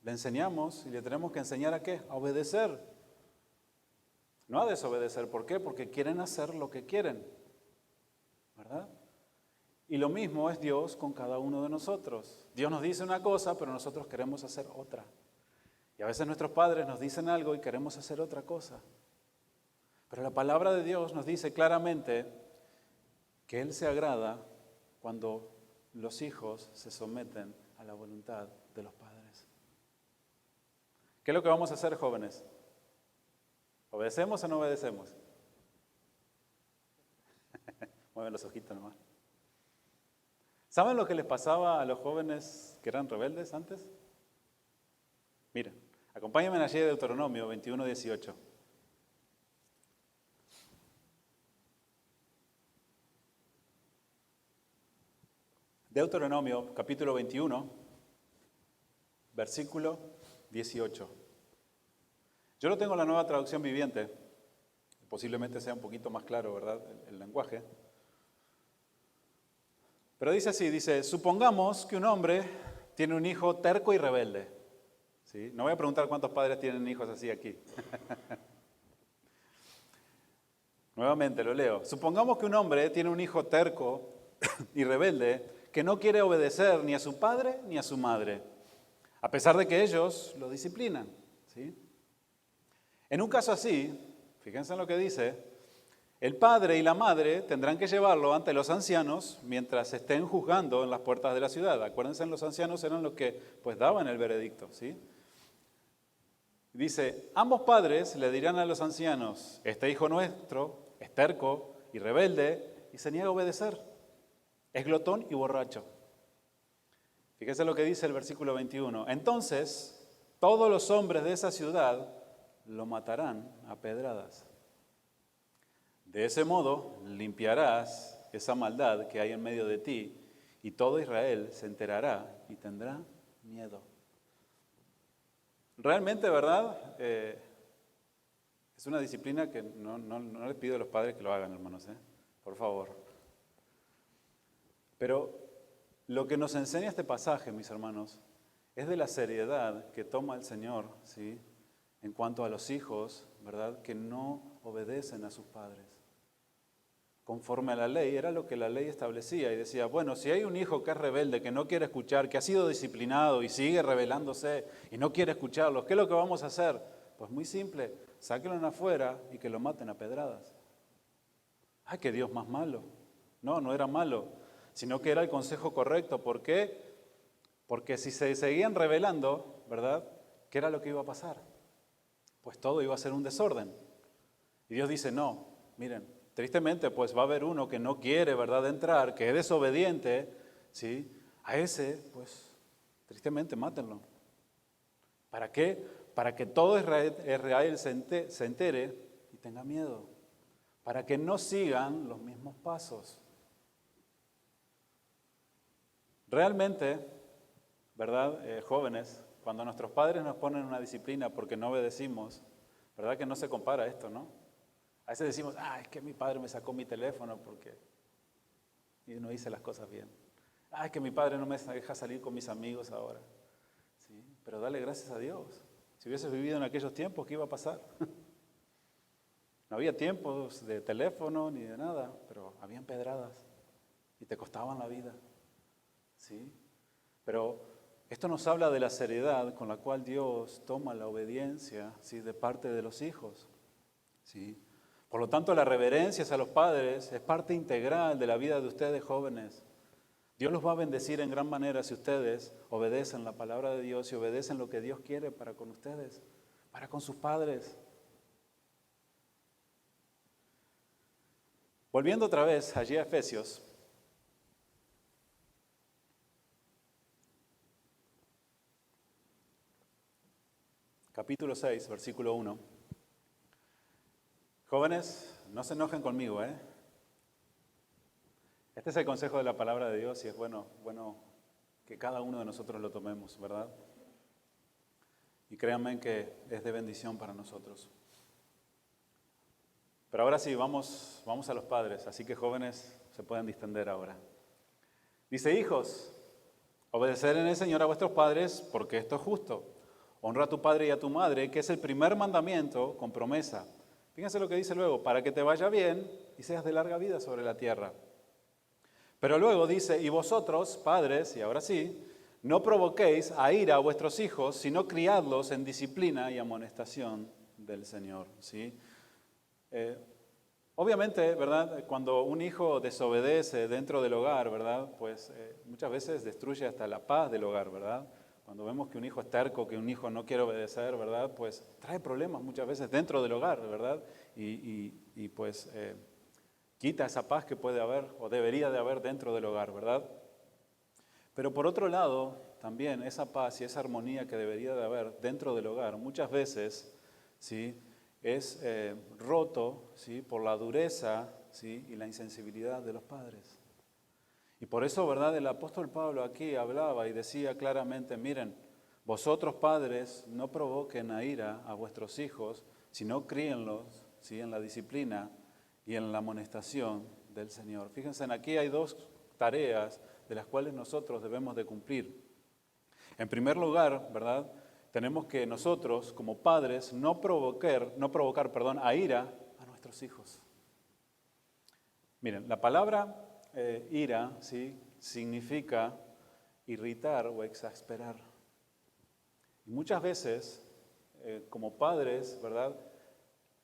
le enseñamos y le tenemos que enseñar ¿a qué? A obedecer. No a desobedecer. ¿Por qué? Porque quieren hacer lo que quieren. ¿Verdad? Y lo mismo es Dios con cada uno de nosotros. Dios nos dice una cosa, pero nosotros queremos hacer otra. Y a veces nuestros padres nos dicen algo y queremos hacer otra cosa. Pero la palabra de Dios nos dice claramente que Él se agrada cuando los hijos se someten a la voluntad de los padres. ¿Qué es lo que vamos a hacer, jóvenes? ¿Obedecemos o no obedecemos? Mueven los ojitos nomás. ¿Saben lo que les pasaba a los jóvenes que eran rebeldes antes? Miren, acompáñenme allí de Deuteronomio 21:18. Deuteronomio capítulo 21, versículo 18. Yo lo tengo en la Nueva Traducción Viviente, posiblemente sea un poquito más claro, ¿verdad?, el lenguaje. Pero dice así, dice, supongamos que un hombre tiene un hijo terco y rebelde. ¿Sí? No voy a preguntar cuántos padres tienen hijos así aquí. Nuevamente lo leo. Supongamos que un hombre tiene un hijo terco y rebelde que no quiere obedecer ni a su padre ni a su madre, a pesar de que ellos lo disciplinan. ¿Sí? En un caso así, fíjense en lo que dice, el padre y la madre tendrán que llevarlo ante los ancianos mientras estén juzgando en las puertas de la ciudad. Acuérdense, los ancianos eran los que pues daban el veredicto, ¿sí? Dice, ambos padres le dirán a los ancianos, este hijo nuestro es terco y rebelde y se niega a obedecer, es glotón y borracho. Fíjense lo que dice el versículo 21. Entonces, todos los hombres de esa ciudad lo matarán a pedradas. De ese modo limpiarás esa maldad que hay en medio de ti y todo Israel se enterará y tendrá miedo. Realmente, ¿verdad? Es una disciplina que no les pido a los padres que lo hagan, hermanos, por favor. Pero lo que nos enseña este pasaje, mis hermanos, es de la seriedad que toma el Señor, ¿sí?, en cuanto a los hijos, ¿verdad?, que no obedecen a sus padres. Conforme a la ley, era lo que la ley establecía y decía, bueno, si hay un hijo que es rebelde, que no quiere escuchar, que ha sido disciplinado y sigue rebelándose y no quiere escucharlo, ¿qué es lo que vamos a hacer? Pues muy simple, sáquenlo afuera y que lo maten a pedradas. ¡Ay, qué Dios más malo! No, no era malo, sino que era el consejo correcto. ¿Por qué? Porque si se seguían rebelando, ¿verdad?, ¿qué era lo que iba a pasar? Pues todo iba a ser un desorden. Y Dios dice, no, miren, tristemente pues va a haber uno que no quiere, ¿verdad?, entrar, que es desobediente, ¿sí? A ese, pues, tristemente mátenlo. ¿Para qué? Para que todo Israel se entere y tenga miedo. Para que no sigan los mismos pasos. Realmente, ¿verdad?, jóvenes, cuando nuestros padres nos ponen una disciplina porque no obedecimos, ¿verdad que no se compara esto, no? A veces decimos, es que mi padre me sacó mi teléfono porque y no hice las cosas bien. Es que mi padre no me deja salir con mis amigos ahora. ¿Sí? Pero dale gracias a Dios. Si hubieses vivido en aquellos tiempos, ¿qué iba a pasar? No había tiempos de teléfono ni de nada, pero habían pedradas y te costaban la vida. ¿Sí? Pero esto nos habla de la seriedad con la cual Dios toma la obediencia, ¿sí?, de parte de los hijos. ¿Sí? Por lo tanto, la reverencia hacia los padres es parte integral de la vida de ustedes, jóvenes. Dios los va a bendecir en gran manera si ustedes obedecen la palabra de Dios y obedecen lo que Dios quiere para con ustedes, para con sus padres. Volviendo otra vez allí a Efesios, capítulo 6, versículo 1. Jóvenes, no se enojen conmigo, Este es el consejo de la palabra de Dios y es bueno que cada uno de nosotros lo tomemos, ¿verdad? Y créanme que es de bendición para nosotros. Pero ahora sí, vamos a los padres, así que jóvenes se pueden distender ahora. Dice, hijos, obedeced en el Señor a vuestros padres porque esto es justo. Honra a tu padre y a tu madre, que es el primer mandamiento con promesa. Fíjense lo que dice luego, para que te vaya bien y seas de larga vida sobre la tierra. Pero luego dice, y vosotros, padres, y ahora sí, no provoquéis a ira a vuestros hijos, sino criadlos en disciplina y amonestación del Señor. ¿Sí? Obviamente, ¿verdad? Cuando un hijo desobedece dentro del hogar, ¿verdad? Pues muchas veces destruye hasta la paz del hogar, ¿verdad? Cuando vemos que un hijo es terco, que un hijo no quiere obedecer, ¿verdad? Pues trae problemas muchas veces dentro del hogar, ¿verdad? Y pues quita esa paz que puede haber o debería de haber dentro del hogar, ¿verdad? Pero por otro lado, también esa paz y esa armonía que debería de haber dentro del hogar, muchas veces, ¿sí? Es roto, ¿sí? Por la dureza, ¿sí? Y la insensibilidad de los padres. Y por eso, ¿verdad? El apóstol Pablo aquí hablaba y decía claramente, miren, vosotros padres no provoquen a ira a vuestros hijos, sino críenlos, ¿sí? En la disciplina y en la amonestación del Señor. Fíjense, aquí hay dos tareas de las cuales nosotros debemos de cumplir. En primer lugar, ¿verdad? Tenemos que nosotros, como padres, no provocar, a ira a nuestros hijos. Miren, la palabra ira, ¿sí? Significa irritar o exasperar. Y muchas veces, como padres, ¿verdad?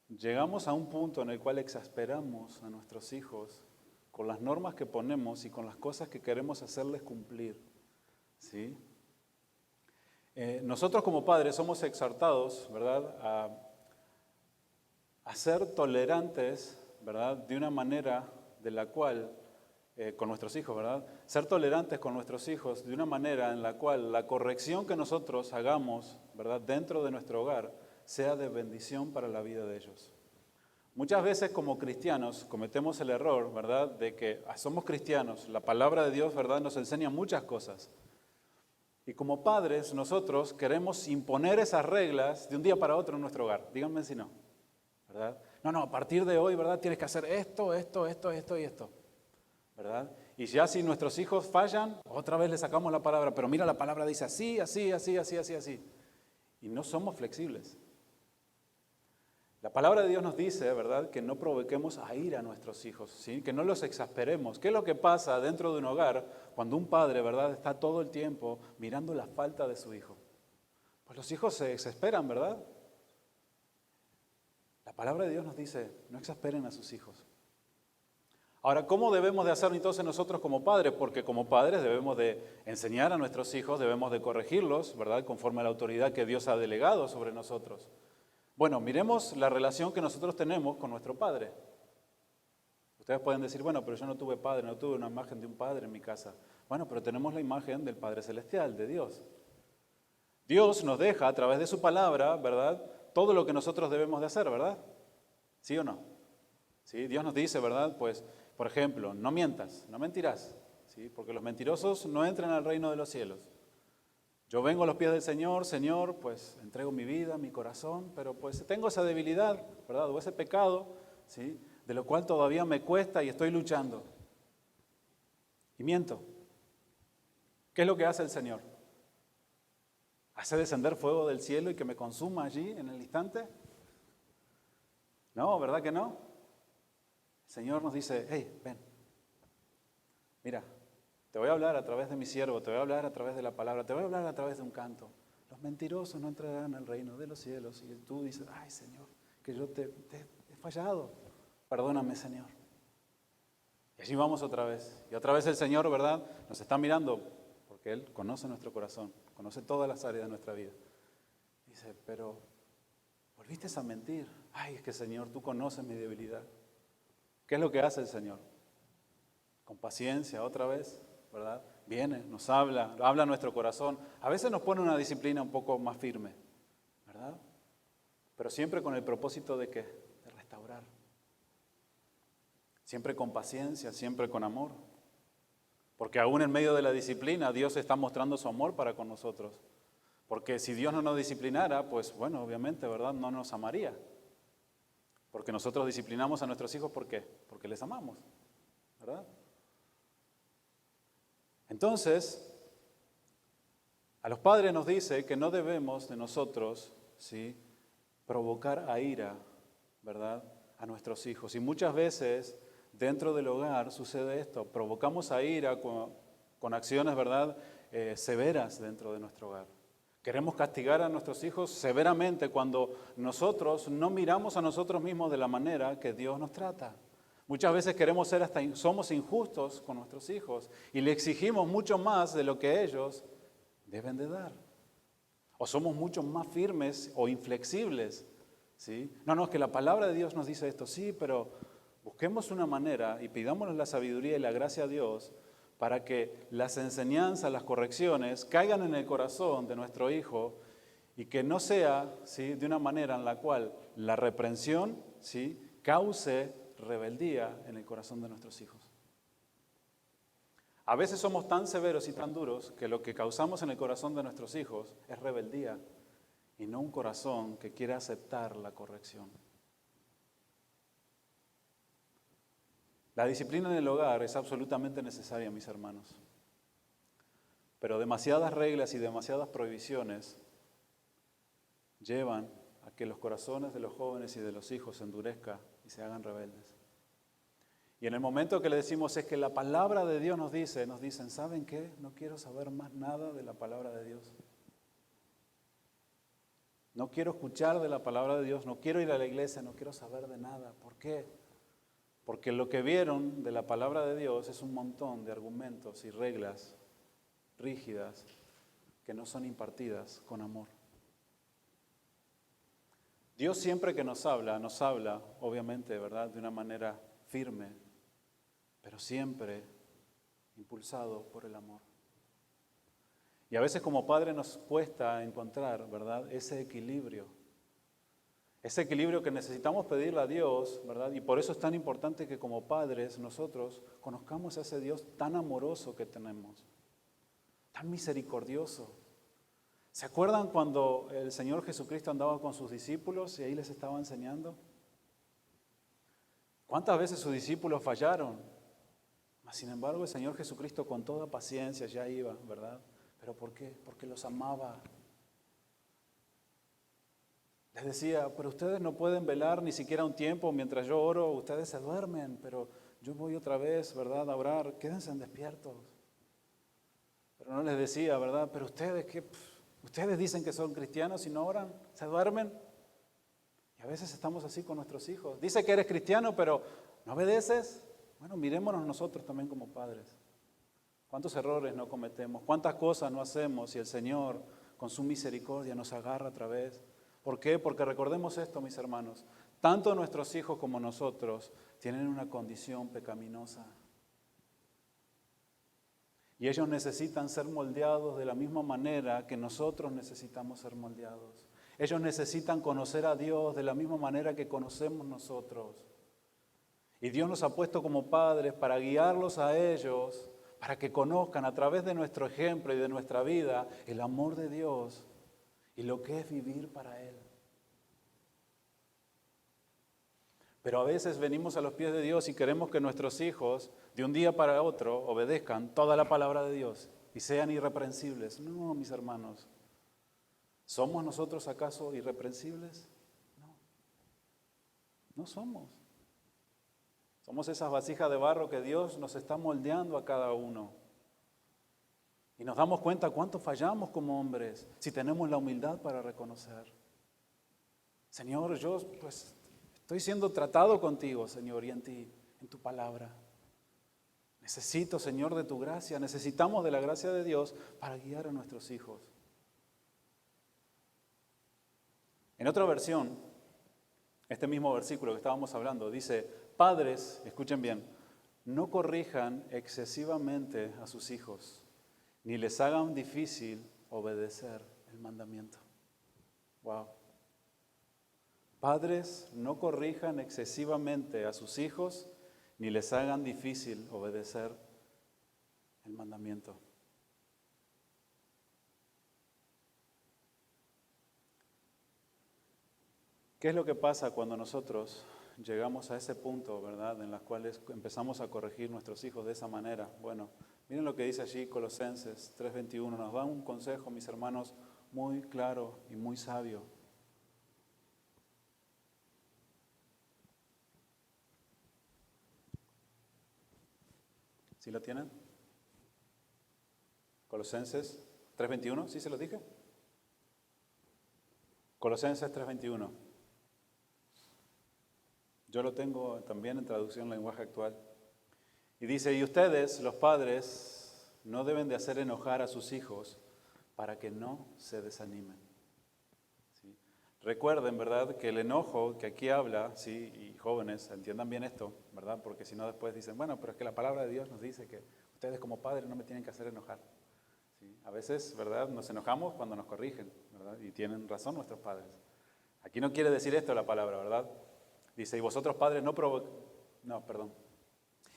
Llegamos a un punto en el cual exasperamos a nuestros hijos con las normas que ponemos y con las cosas que queremos hacerles cumplir, ¿sí? Nosotros como padres somos exhortados, ¿verdad?, a ser tolerantes, ¿verdad?, de una manera de la cual, con nuestros hijos, ¿verdad?, ser tolerantes con nuestros hijos de una manera en la cual la corrección que nosotros hagamos, ¿verdad?, dentro de nuestro hogar, sea de bendición para la vida de ellos. Muchas veces como cristianos cometemos el error, ¿verdad?, de que somos cristianos, la palabra de Dios, ¿verdad?, nos enseña muchas cosas. Y como padres, nosotros queremos imponer esas reglas de un día para otro en nuestro hogar. Díganme si no, ¿verdad? No, a partir de hoy, ¿verdad? Tienes que hacer esto y esto, ¿verdad? Y ya si nuestros hijos fallan, otra vez le sacamos la palabra, pero mira, la palabra dice así. Y no somos flexibles. La palabra de Dios nos dice, ¿verdad?, que no provoquemos a ira a nuestros hijos, ¿sí? Que no los exasperemos. ¿Qué es lo que pasa dentro de un hogar cuando un padre, ¿verdad?, está todo el tiempo mirando la falta de su hijo? Pues los hijos se exasperan, ¿verdad? La palabra de Dios nos dice, no exasperen a sus hijos. Ahora, ¿cómo debemos de hacer entonces nosotros como padres? Porque como padres debemos de enseñar a nuestros hijos, debemos de corregirlos, ¿verdad?, conforme a la autoridad que Dios ha delegado sobre nosotros. Bueno, miremos la relación que nosotros tenemos con nuestro Padre. Ustedes pueden decir, bueno, pero yo no tuve padre, no tuve una imagen de un padre en mi casa. Bueno, pero tenemos la imagen del Padre Celestial, de Dios. Dios nos deja a través de su palabra, ¿verdad?, todo lo que nosotros debemos de hacer, ¿verdad? ¿Sí o no? ¿Sí? Dios nos dice, ¿verdad? Pues, por ejemplo, no mientas, no mentirás, ¿sí? Porque los mentirosos no entran al reino de los cielos. Yo vengo a los pies del Señor, Señor, pues entrego mi vida, mi corazón, pero pues tengo esa debilidad, ¿verdad? O ese pecado, ¿sí?, de lo cual todavía me cuesta y estoy luchando. Y miento. ¿Qué es lo que hace el Señor? ¿Hace descender fuego del cielo y que me consuma allí en el instante? No, ¿verdad que no? El Señor nos dice, hey, ven, mira, te voy a hablar a través de mi siervo, te voy a hablar a través de la palabra, te voy a hablar a través de un canto. Los mentirosos no entrarán al reino de los cielos. Y tú dices, ay Señor, que yo te he fallado. Perdóname, Señor. Y allí vamos otra vez. Y otra vez el Señor, ¿verdad?, nos está mirando porque Él conoce nuestro corazón, conoce todas las áreas de nuestra vida. Dice, pero volviste a mentir. Ay, es que Señor, tú conoces mi debilidad. ¿Qué es lo que hace el Señor? Con paciencia, otra vez, ¿verdad? Viene, nos habla a nuestro corazón. A veces nos pone una disciplina un poco más firme, ¿verdad? Pero siempre con el propósito de ¿qué? De restaurar. Siempre con paciencia, siempre con amor. Porque aún en medio de la disciplina, Dios está mostrando su amor para con nosotros. Porque si Dios no nos disciplinara, pues bueno, obviamente, ¿verdad?, no nos amaría. Porque nosotros disciplinamos a nuestros hijos, ¿por qué? Porque les amamos, ¿verdad? Entonces, a los padres nos dice que no debemos de nosotros, ¿sí?, provocar a ira, ¿verdad?, a nuestros hijos. Y muchas veces dentro del hogar sucede esto, provocamos a ira con acciones, ¿verdad?, severas dentro de nuestro hogar. Queremos castigar a nuestros hijos severamente cuando nosotros no miramos a nosotros mismos de la manera que Dios nos trata. Muchas veces somos injustos con nuestros hijos y le exigimos mucho más de lo que ellos deben de dar. O somos mucho más firmes o inflexibles, ¿sí? No, es que la palabra de Dios nos dice esto, sí, pero busquemos una manera y pidámosle la sabiduría y la gracia a Dios para que las enseñanzas, las correcciones caigan en el corazón de nuestro hijo y que no sea, ¿sí?, de una manera en la cual la reprensión, ¿sí?, cause rebeldía en el corazón de nuestros hijos. A veces somos tan severos y tan duros que lo que causamos en el corazón de nuestros hijos es rebeldía y no un corazón que quiere aceptar la corrección. La disciplina en el hogar es absolutamente necesaria, mis hermanos. Pero demasiadas reglas y demasiadas prohibiciones llevan a que los corazones de los jóvenes y de los hijos se endurezcan y se hagan rebeldes. Y en el momento que le decimos es que la palabra de Dios nos dicen, ¿saben qué? No quiero saber más nada de la palabra de Dios. No quiero escuchar de la palabra de Dios, no quiero ir a la iglesia, no quiero saber de nada. ¿Por qué? Porque lo que vieron de la palabra de Dios es un montón de argumentos y reglas rígidas que no son impartidas con amor. Dios siempre que nos habla, obviamente, ¿verdad?, de una manera firme, pero siempre impulsado por el amor. Y a veces como padre nos cuesta encontrar, ¿verdad?, ese equilibrio que necesitamos pedirle a Dios, ¿verdad? Y por eso es tan importante que como padres nosotros conozcamos a ese Dios tan amoroso que tenemos, tan misericordioso. ¿Se acuerdan cuando el Señor Jesucristo andaba con sus discípulos y ahí les estaba enseñando? ¿Cuántas veces sus discípulos fallaron? Mas, sin embargo, el Señor Jesucristo con toda paciencia ya iba, ¿verdad? ¿Pero por qué? Porque los amaba. Les decía, pero ustedes no pueden velar ni siquiera un tiempo mientras yo oro, ustedes se duermen, pero yo voy otra vez, ¿verdad?, a orar, quédense despiertos. Pero no les decía, ¿verdad?, pero ustedes, ¿qué? Ustedes dicen que son cristianos y no oran, se duermen. Y a veces estamos así con nuestros hijos. Dice que eres cristiano, pero ¿no obedeces? Bueno, mirémonos nosotros también como padres. ¿Cuántos errores no cometemos? ¿Cuántas cosas no hacemos y el Señor, con su misericordia, nos agarra otra vez? ¿Por qué? Porque recordemos esto, mis hermanos. Tanto nuestros hijos como nosotros tienen una condición pecaminosa. Y ellos necesitan ser moldeados de la misma manera que nosotros necesitamos ser moldeados. Ellos necesitan conocer a Dios de la misma manera que conocemos nosotros. Y Dios nos ha puesto como padres para guiarlos a ellos, para que conozcan a través de nuestro ejemplo y de nuestra vida el amor de Dios y lo que es vivir para Él. Pero a veces venimos a los pies de Dios y queremos que nuestros hijos de un día para otro obedezcan toda la palabra de Dios y sean irreprensibles. No, mis hermanos. ¿Somos nosotros acaso irreprensibles? No. No somos. Somos esas vasijas de barro que Dios nos está moldeando a cada uno. Y nos damos cuenta cuánto fallamos como hombres si tenemos la humildad para reconocer. Señor, yo estoy siendo tratado contigo, Señor, y en ti, en tu palabra. Necesito, Señor, de tu gracia. Necesitamos de la gracia de Dios para guiar a nuestros hijos. En otra versión, este mismo versículo que estábamos hablando, dice, padres, escuchen bien, no corrijan excesivamente a sus hijos, ni les hagan difícil obedecer el mandamiento. Wow. Padres, no corrijan excesivamente a sus hijos, ni les hagan difícil obedecer el mandamiento. ¿Qué es lo que pasa cuando nosotros llegamos a ese punto, verdad, en las cuales empezamos a corregir nuestros hijos de esa manera? Bueno, miren lo que dice allí Colosenses 3:21. Nos da un consejo, mis hermanos, muy claro y muy sabio. ¿Sí lo tienen? Colosenses 3:21, ¿sí se lo dije? Colosenses 3:21. Yo lo tengo también en traducción en lenguaje actual. Y dice, y ustedes, los padres, no deben de hacer enojar a sus hijos para que no se desanimen. ¿Sí? Recuerden, ¿verdad?, que el enojo que aquí habla, ¿sí?, y jóvenes, entiendan bien esto, ¿verdad?, porque si no después dicen, bueno, pero es que la palabra de Dios nos dice que ustedes como padres no me tienen que hacer enojar. ¿Sí? A veces, ¿verdad?, nos enojamos cuando nos corrigen, ¿verdad?, y tienen razón nuestros padres. Aquí no quiere decir esto la palabra, ¿verdad? Dice, y vosotros padres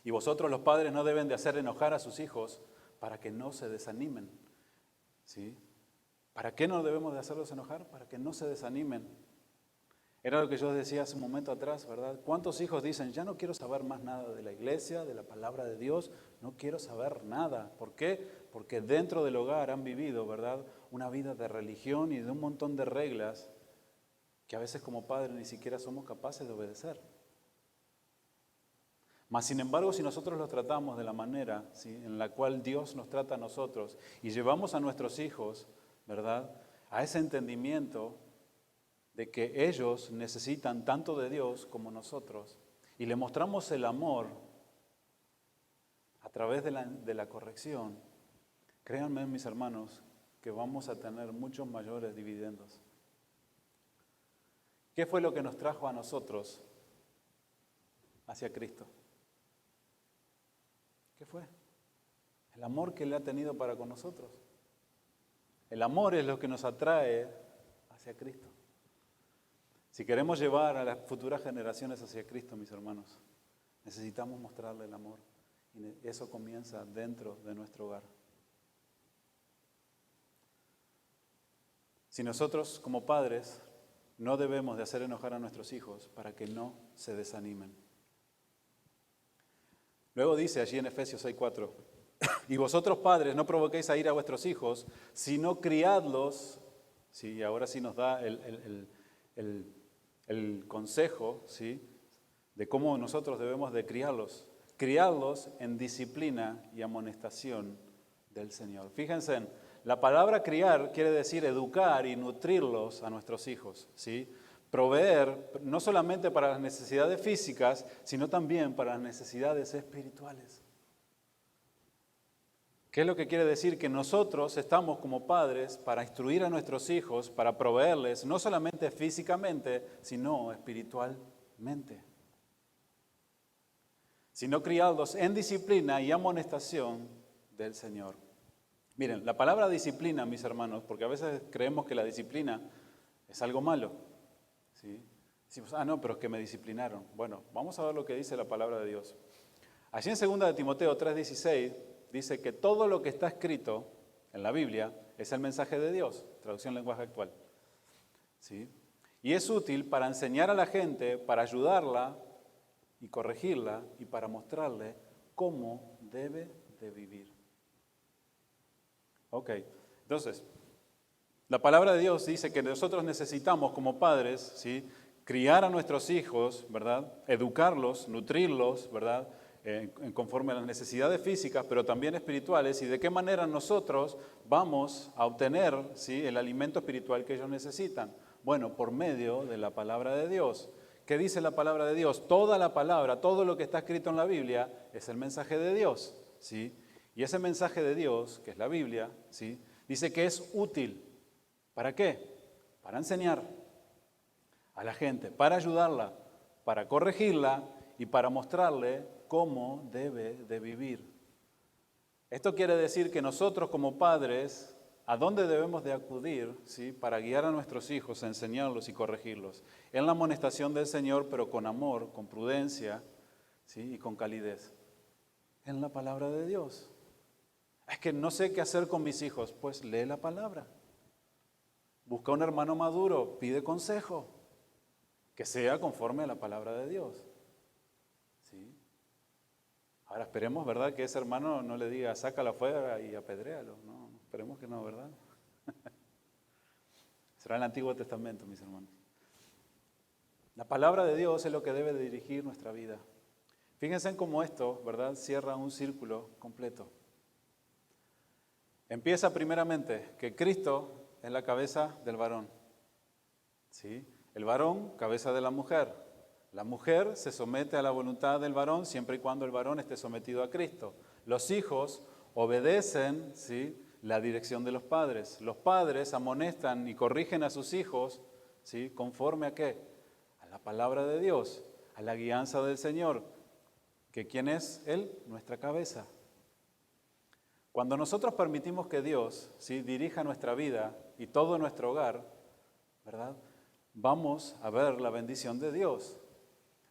y vosotros los padres no deben de hacer enojar a sus hijos para que no se desanimen. ¿Sí? ¿Para qué no debemos de hacerlos enojar? Para que no se desanimen. Era lo que yo decía hace un momento atrás, ¿verdad? ¿Cuántos hijos dicen, ya no quiero saber más nada de la iglesia, de la palabra de Dios, no quiero saber nada? ¿Por qué? Porque dentro del hogar han vivido, ¿verdad?, una vida de religión y de un montón de reglas que a veces como padres ni siquiera somos capaces de obedecer. Mas, sin embargo, si nosotros los tratamos de la manera, ¿sí?, en la cual Dios nos trata a nosotros y llevamos a nuestros hijos, ¿verdad?, a ese entendimiento de que ellos necesitan tanto de Dios como nosotros y le mostramos el amor a través de la corrección, créanme, mis hermanos, que vamos a tener muchos mayores dividendos. ¿Qué fue lo que nos trajo a nosotros hacia Cristo? ¿Qué fue? El amor que Él ha tenido para con nosotros. El amor es lo que nos atrae hacia Cristo. Si queremos llevar a las futuras generaciones hacia Cristo, mis hermanos, necesitamos mostrarle el amor. Y eso comienza dentro de nuestro hogar. Si nosotros como padres no debemos de hacer enojar a nuestros hijos para que no se desanimen. Luego dice allí en Efesios 6:4, y vosotros padres no provoquéis a ira a vuestros hijos, sino criadlos, ¿sí? Ahora sí nos da el consejo, ¿sí?, de cómo nosotros debemos de criarlos. Criadlos en disciplina y amonestación del Señor. Fíjense, la palabra criar quiere decir educar y nutrirlos a nuestros hijos, ¿sí? Proveer no solamente para las necesidades físicas, sino también para las necesidades espirituales. ¿Qué es lo que quiere decir? Que nosotros estamos como padres para instruir a nuestros hijos, para proveerles no solamente físicamente, sino espiritualmente. Sino criados en disciplina y amonestación del Señor. Miren, la palabra disciplina, mis hermanos, porque a veces creemos que la disciplina es algo malo. ¿Sí? Decimos, no, pero es que me disciplinaron. Bueno, vamos a ver lo que dice la palabra de Dios. Allí en 2 de Timoteo 3:16 dice que todo lo que está escrito en la Biblia es el mensaje de Dios, traducción lenguaje actual. ¿Sí? Y es útil para enseñar a la gente, para ayudarla y corregirla y para mostrarle cómo debe de vivir. Ok, entonces, la palabra de Dios dice que nosotros necesitamos como padres, ¿sí?, criar a nuestros hijos, ¿verdad?, educarlos, nutrirlos, ¿verdad?, conforme a las necesidades físicas, pero también espirituales, y de qué manera nosotros vamos a obtener, ¿sí?, el alimento espiritual que ellos necesitan. Bueno, por medio de la palabra de Dios. ¿Qué dice la palabra de Dios? Toda la palabra, todo lo que está escrito en la Biblia es el mensaje de Dios, ¿sí? Y ese mensaje de Dios, que es la Biblia, ¿sí?, dice que es útil. ¿Para qué? Para enseñar a la gente, para ayudarla, para corregirla y para mostrarle cómo debe de vivir. Esto quiere decir que nosotros como padres, ¿a dónde debemos de acudir, ¿sí?, para guiar a nuestros hijos, enseñarlos y corregirlos? En la amonestación del Señor, pero con amor, con prudencia, ¿sí?, y con calidez. En la palabra de Dios. Es que no sé qué hacer con mis hijos. Pues lee la palabra. Busca un hermano maduro, pide consejo, que sea conforme a la palabra de Dios. ¿Sí? Ahora esperemos, ¿verdad?, que ese hermano no le diga, sácalo afuera y apedréalo. No, esperemos que no, ¿verdad? Será el Antiguo Testamento, mis hermanos. La palabra de Dios es lo que debe de dirigir nuestra vida. Fíjense en cómo esto, ¿verdad?, cierra un círculo completo. Empieza primeramente que Cristo es la cabeza del varón. ¿sí? El varón, cabeza de la mujer. La mujer se somete a la voluntad del varón siempre y cuando el varón esté sometido a Cristo. Los hijos obedecen, ¿sí?, la dirección de los padres. Los padres amonestan y corrigen a sus hijos, ¿sí?, conforme a ¿qué? A la palabra de Dios, a la guianza del Señor. ¿Que quién es Él? Nuestra cabeza. Cuando nosotros permitimos que Dios, ¿sí?, dirija nuestra vida y todo nuestro hogar, ¿verdad?, vamos a ver la bendición de Dios.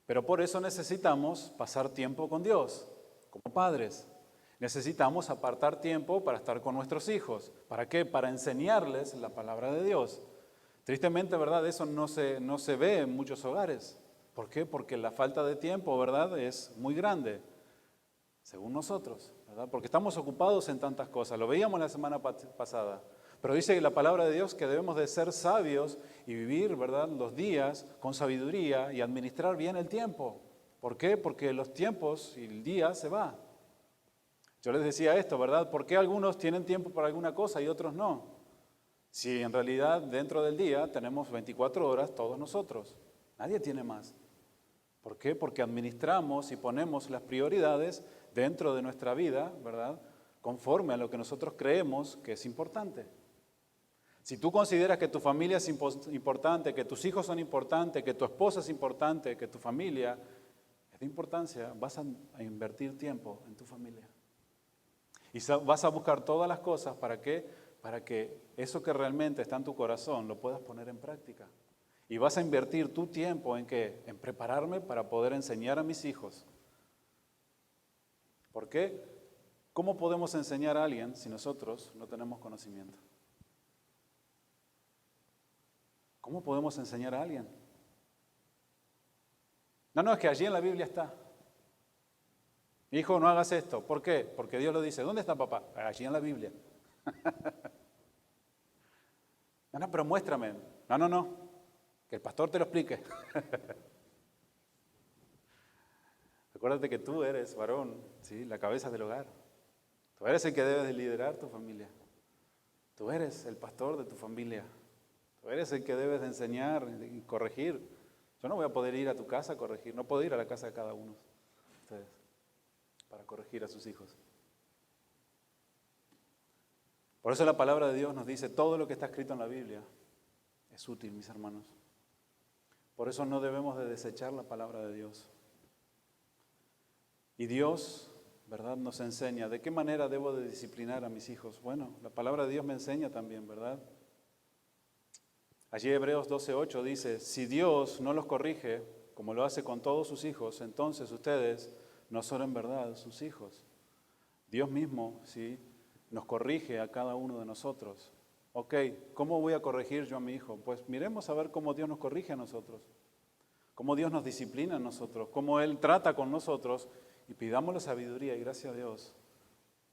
Pero por eso necesitamos pasar tiempo con Dios, como padres. Necesitamos apartar tiempo para estar con nuestros hijos. ¿Para qué? Para enseñarles la palabra de Dios. Tristemente, ¿verdad?, eso no se ve en muchos hogares. ¿Por qué? Porque la falta de tiempo, ¿verdad?, es muy grande, según nosotros, ¿verdad? Porque estamos ocupados en tantas cosas. Lo veíamos la semana pasada. Pero dice la palabra de Dios que debemos de ser sabios y vivir, ¿verdad?, los días con sabiduría y administrar bien el tiempo. ¿Por qué? Porque los tiempos y el día se va. Yo les decía esto, ¿verdad? ¿Por qué algunos tienen tiempo para alguna cosa y otros no? Si en realidad dentro del día tenemos 24 horas todos nosotros. Nadie tiene más. ¿Por qué? Porque administramos y ponemos las prioridades dentro de nuestra vida, ¿verdad?, conforme a lo que nosotros creemos que es importante. Si tú consideras que tu familia es importante, que tus hijos son importantes, que tu esposa es importante, que tu familia es de importancia, vas a invertir tiempo en tu familia. Y vas a buscar todas las cosas ¿para qué? Para que eso que realmente está en tu corazón lo puedas poner en práctica. Y vas a invertir tu tiempo ¿en qué? En prepararme para poder enseñar a mis hijos. ¿Por qué? ¿Cómo podemos enseñar a alguien si nosotros no tenemos conocimiento? ¿Cómo podemos enseñar a alguien? No, es que allí en la Biblia está. Hijo, no hagas esto. ¿Por qué? Porque Dios lo dice. ¿Dónde está papá? Allí en la Biblia. No, pero muéstrame. No. Que el pastor te lo explique. Acuérdate que tú eres varón, ¿sí?, la cabeza del hogar. Tú eres el que debes de liderar tu familia. Tú eres el pastor de tu familia. Tú eres el que debes de enseñar y corregir. Yo no voy a poder ir a tu casa a corregir. No puedo ir a la casa de cada uno de ustedes para corregir a sus hijos. Por eso la palabra de Dios nos dice, todo lo que está escrito en la Biblia es útil, mis hermanos. Por eso no debemos de desechar la palabra de Dios. Y Dios, ¿verdad?, nos enseña de qué manera debo de disciplinar a mis hijos. Bueno, la palabra de Dios me enseña también, ¿verdad? Allí Hebreos 12:8 dice, si Dios no los corrige, como lo hace con todos sus hijos, entonces ustedes no son en verdad sus hijos. Dios mismo, ¿sí?, nos corrige a cada uno de nosotros. Ok, ¿cómo voy a corregir yo a mi hijo? Pues miremos a ver cómo Dios nos corrige a nosotros, cómo Dios nos disciplina a nosotros, cómo Él trata con nosotros y pidámosle sabiduría y gracia a Dios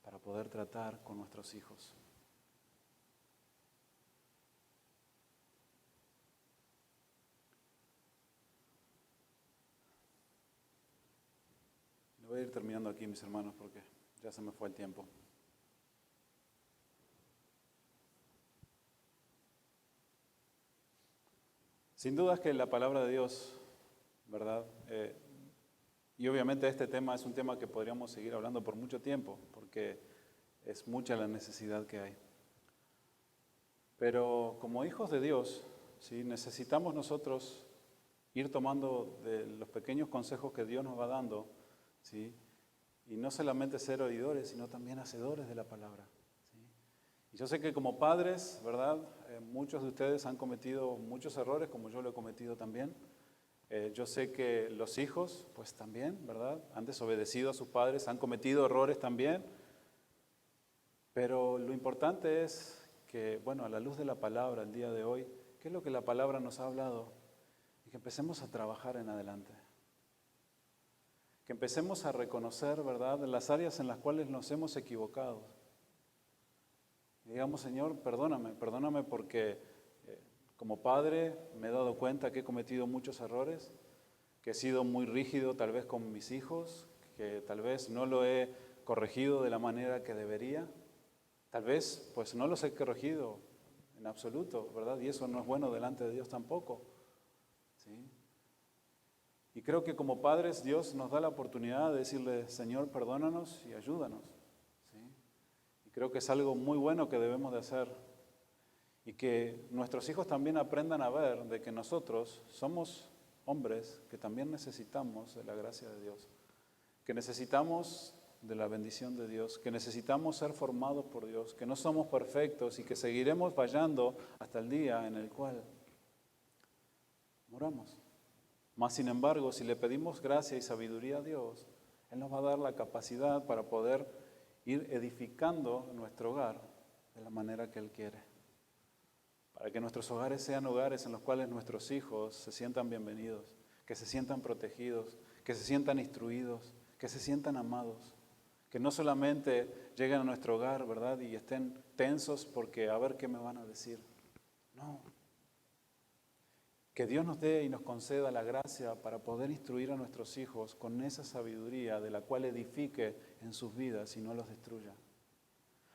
para poder tratar con nuestros hijos. Voy a ir terminando aquí, mis hermanos, porque ya se me fue el tiempo. Sin duda es que la palabra de Dios, ¿verdad? Y obviamente este tema es un tema que podríamos seguir hablando por mucho tiempo, porque es mucha la necesidad que hay. Pero como hijos de Dios, ¿sí?, necesitamos nosotros ir tomando de los pequeños consejos que Dios nos va dando, ¿sí?, y no solamente ser oidores, sino también hacedores de la palabra. ¿Sí? Y yo sé que como padres, ¿verdad?, muchos de ustedes han cometido muchos errores, como yo lo he cometido también. Yo sé que los hijos, pues también, ¿verdad?, han desobedecido a sus padres, han cometido errores también. Pero lo importante es que, bueno, a la luz de la palabra el día de hoy, ¿qué es lo que la palabra nos ha hablado? Y que empecemos a trabajar en adelante. Que empecemos a reconocer, ¿verdad?, las áreas en las cuales nos hemos equivocado. Y digamos, Señor, perdóname porque como padre me he dado cuenta que he cometido muchos errores, que he sido muy rígido tal vez con mis hijos, que tal vez no lo he corregido de la manera que debería. Tal vez, pues no los he corregido en absoluto, ¿verdad? Y eso no es bueno delante de Dios tampoco, ¿sí? Y creo que como padres Dios nos da la oportunidad de decirle, Señor, perdónanos y ayúdanos, ¿sí? Y creo que es algo muy bueno que debemos de hacer. Y que nuestros hijos también aprendan a ver de que nosotros somos hombres que también necesitamos de la gracia de Dios, que necesitamos de la bendición de Dios, que necesitamos ser formados por Dios, que no somos perfectos y que seguiremos fallando hasta el día en el cual moramos. Mas, sin embargo, si le pedimos gracia y sabiduría a Dios, Él nos va a dar la capacidad para poder ir edificando nuestro hogar de la manera que Él quiere. Para que nuestros hogares sean hogares en los cuales nuestros hijos se sientan bienvenidos, que se sientan protegidos, que se sientan instruidos, que se sientan amados. Que no solamente lleguen a nuestro hogar, ¿verdad? Y estén tensos porque a ver qué me van a decir. No. Que Dios nos dé y nos conceda la gracia para poder instruir a nuestros hijos con esa sabiduría de la cual edifique en sus vidas y no los destruya.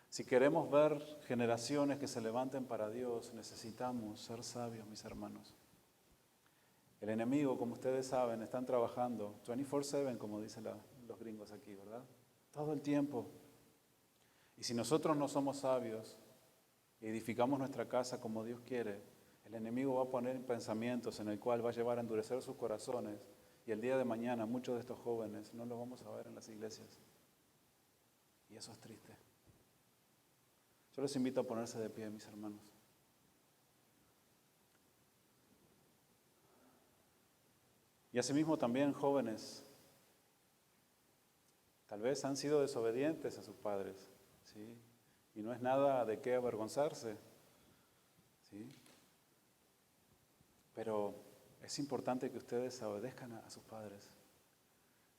Si queremos ver generaciones que se levanten para Dios, necesitamos ser sabios, mis hermanos. El enemigo, como ustedes saben, están trabajando 24/7, como dicen los gringos aquí, ¿verdad? Todo el tiempo. Y si nosotros no somos sabios y edificamos nuestra casa como Dios quiere, el enemigo va a poner pensamientos en el cual va a llevar a endurecer sus corazones y el día de mañana muchos de estos jóvenes no los vamos a ver en las iglesias. Y eso es triste. Yo les invito a ponerse de pie, mis hermanos. Y asimismo también jóvenes, tal vez han sido desobedientes a sus padres, ¿sí? Y no es nada de qué avergonzarse, ¿sí? Pero es importante que ustedes obedezcan a sus padres,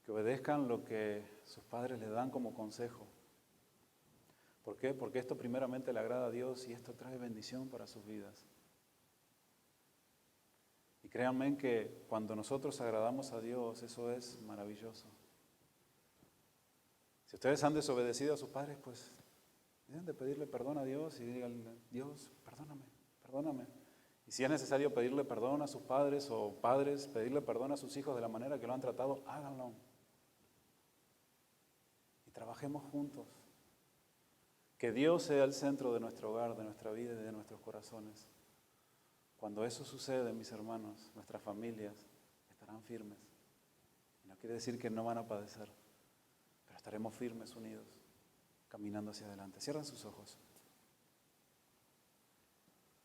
que obedezcan lo que sus padres les dan como consejo. ¿Por qué? Porque esto primeramente le agrada a Dios y esto trae bendición para sus vidas. Y créanme que cuando nosotros agradamos a Dios, eso es maravilloso. Si ustedes han desobedecido a sus padres, pues deben de pedirle perdón a Dios y díganle, Dios, perdóname, perdóname. Y si es necesario pedirle perdón a sus padres o padres, pedirle perdón a sus hijos de la manera que lo han tratado, háganlo. Y trabajemos juntos. Que Dios sea el centro de nuestro hogar, de nuestra vida y de nuestros corazones. Cuando eso sucede, mis hermanos, nuestras familias estarán firmes. Y no quiere decir que no van a padecer, pero estaremos firmes, unidos, caminando hacia adelante. Cierren sus ojos.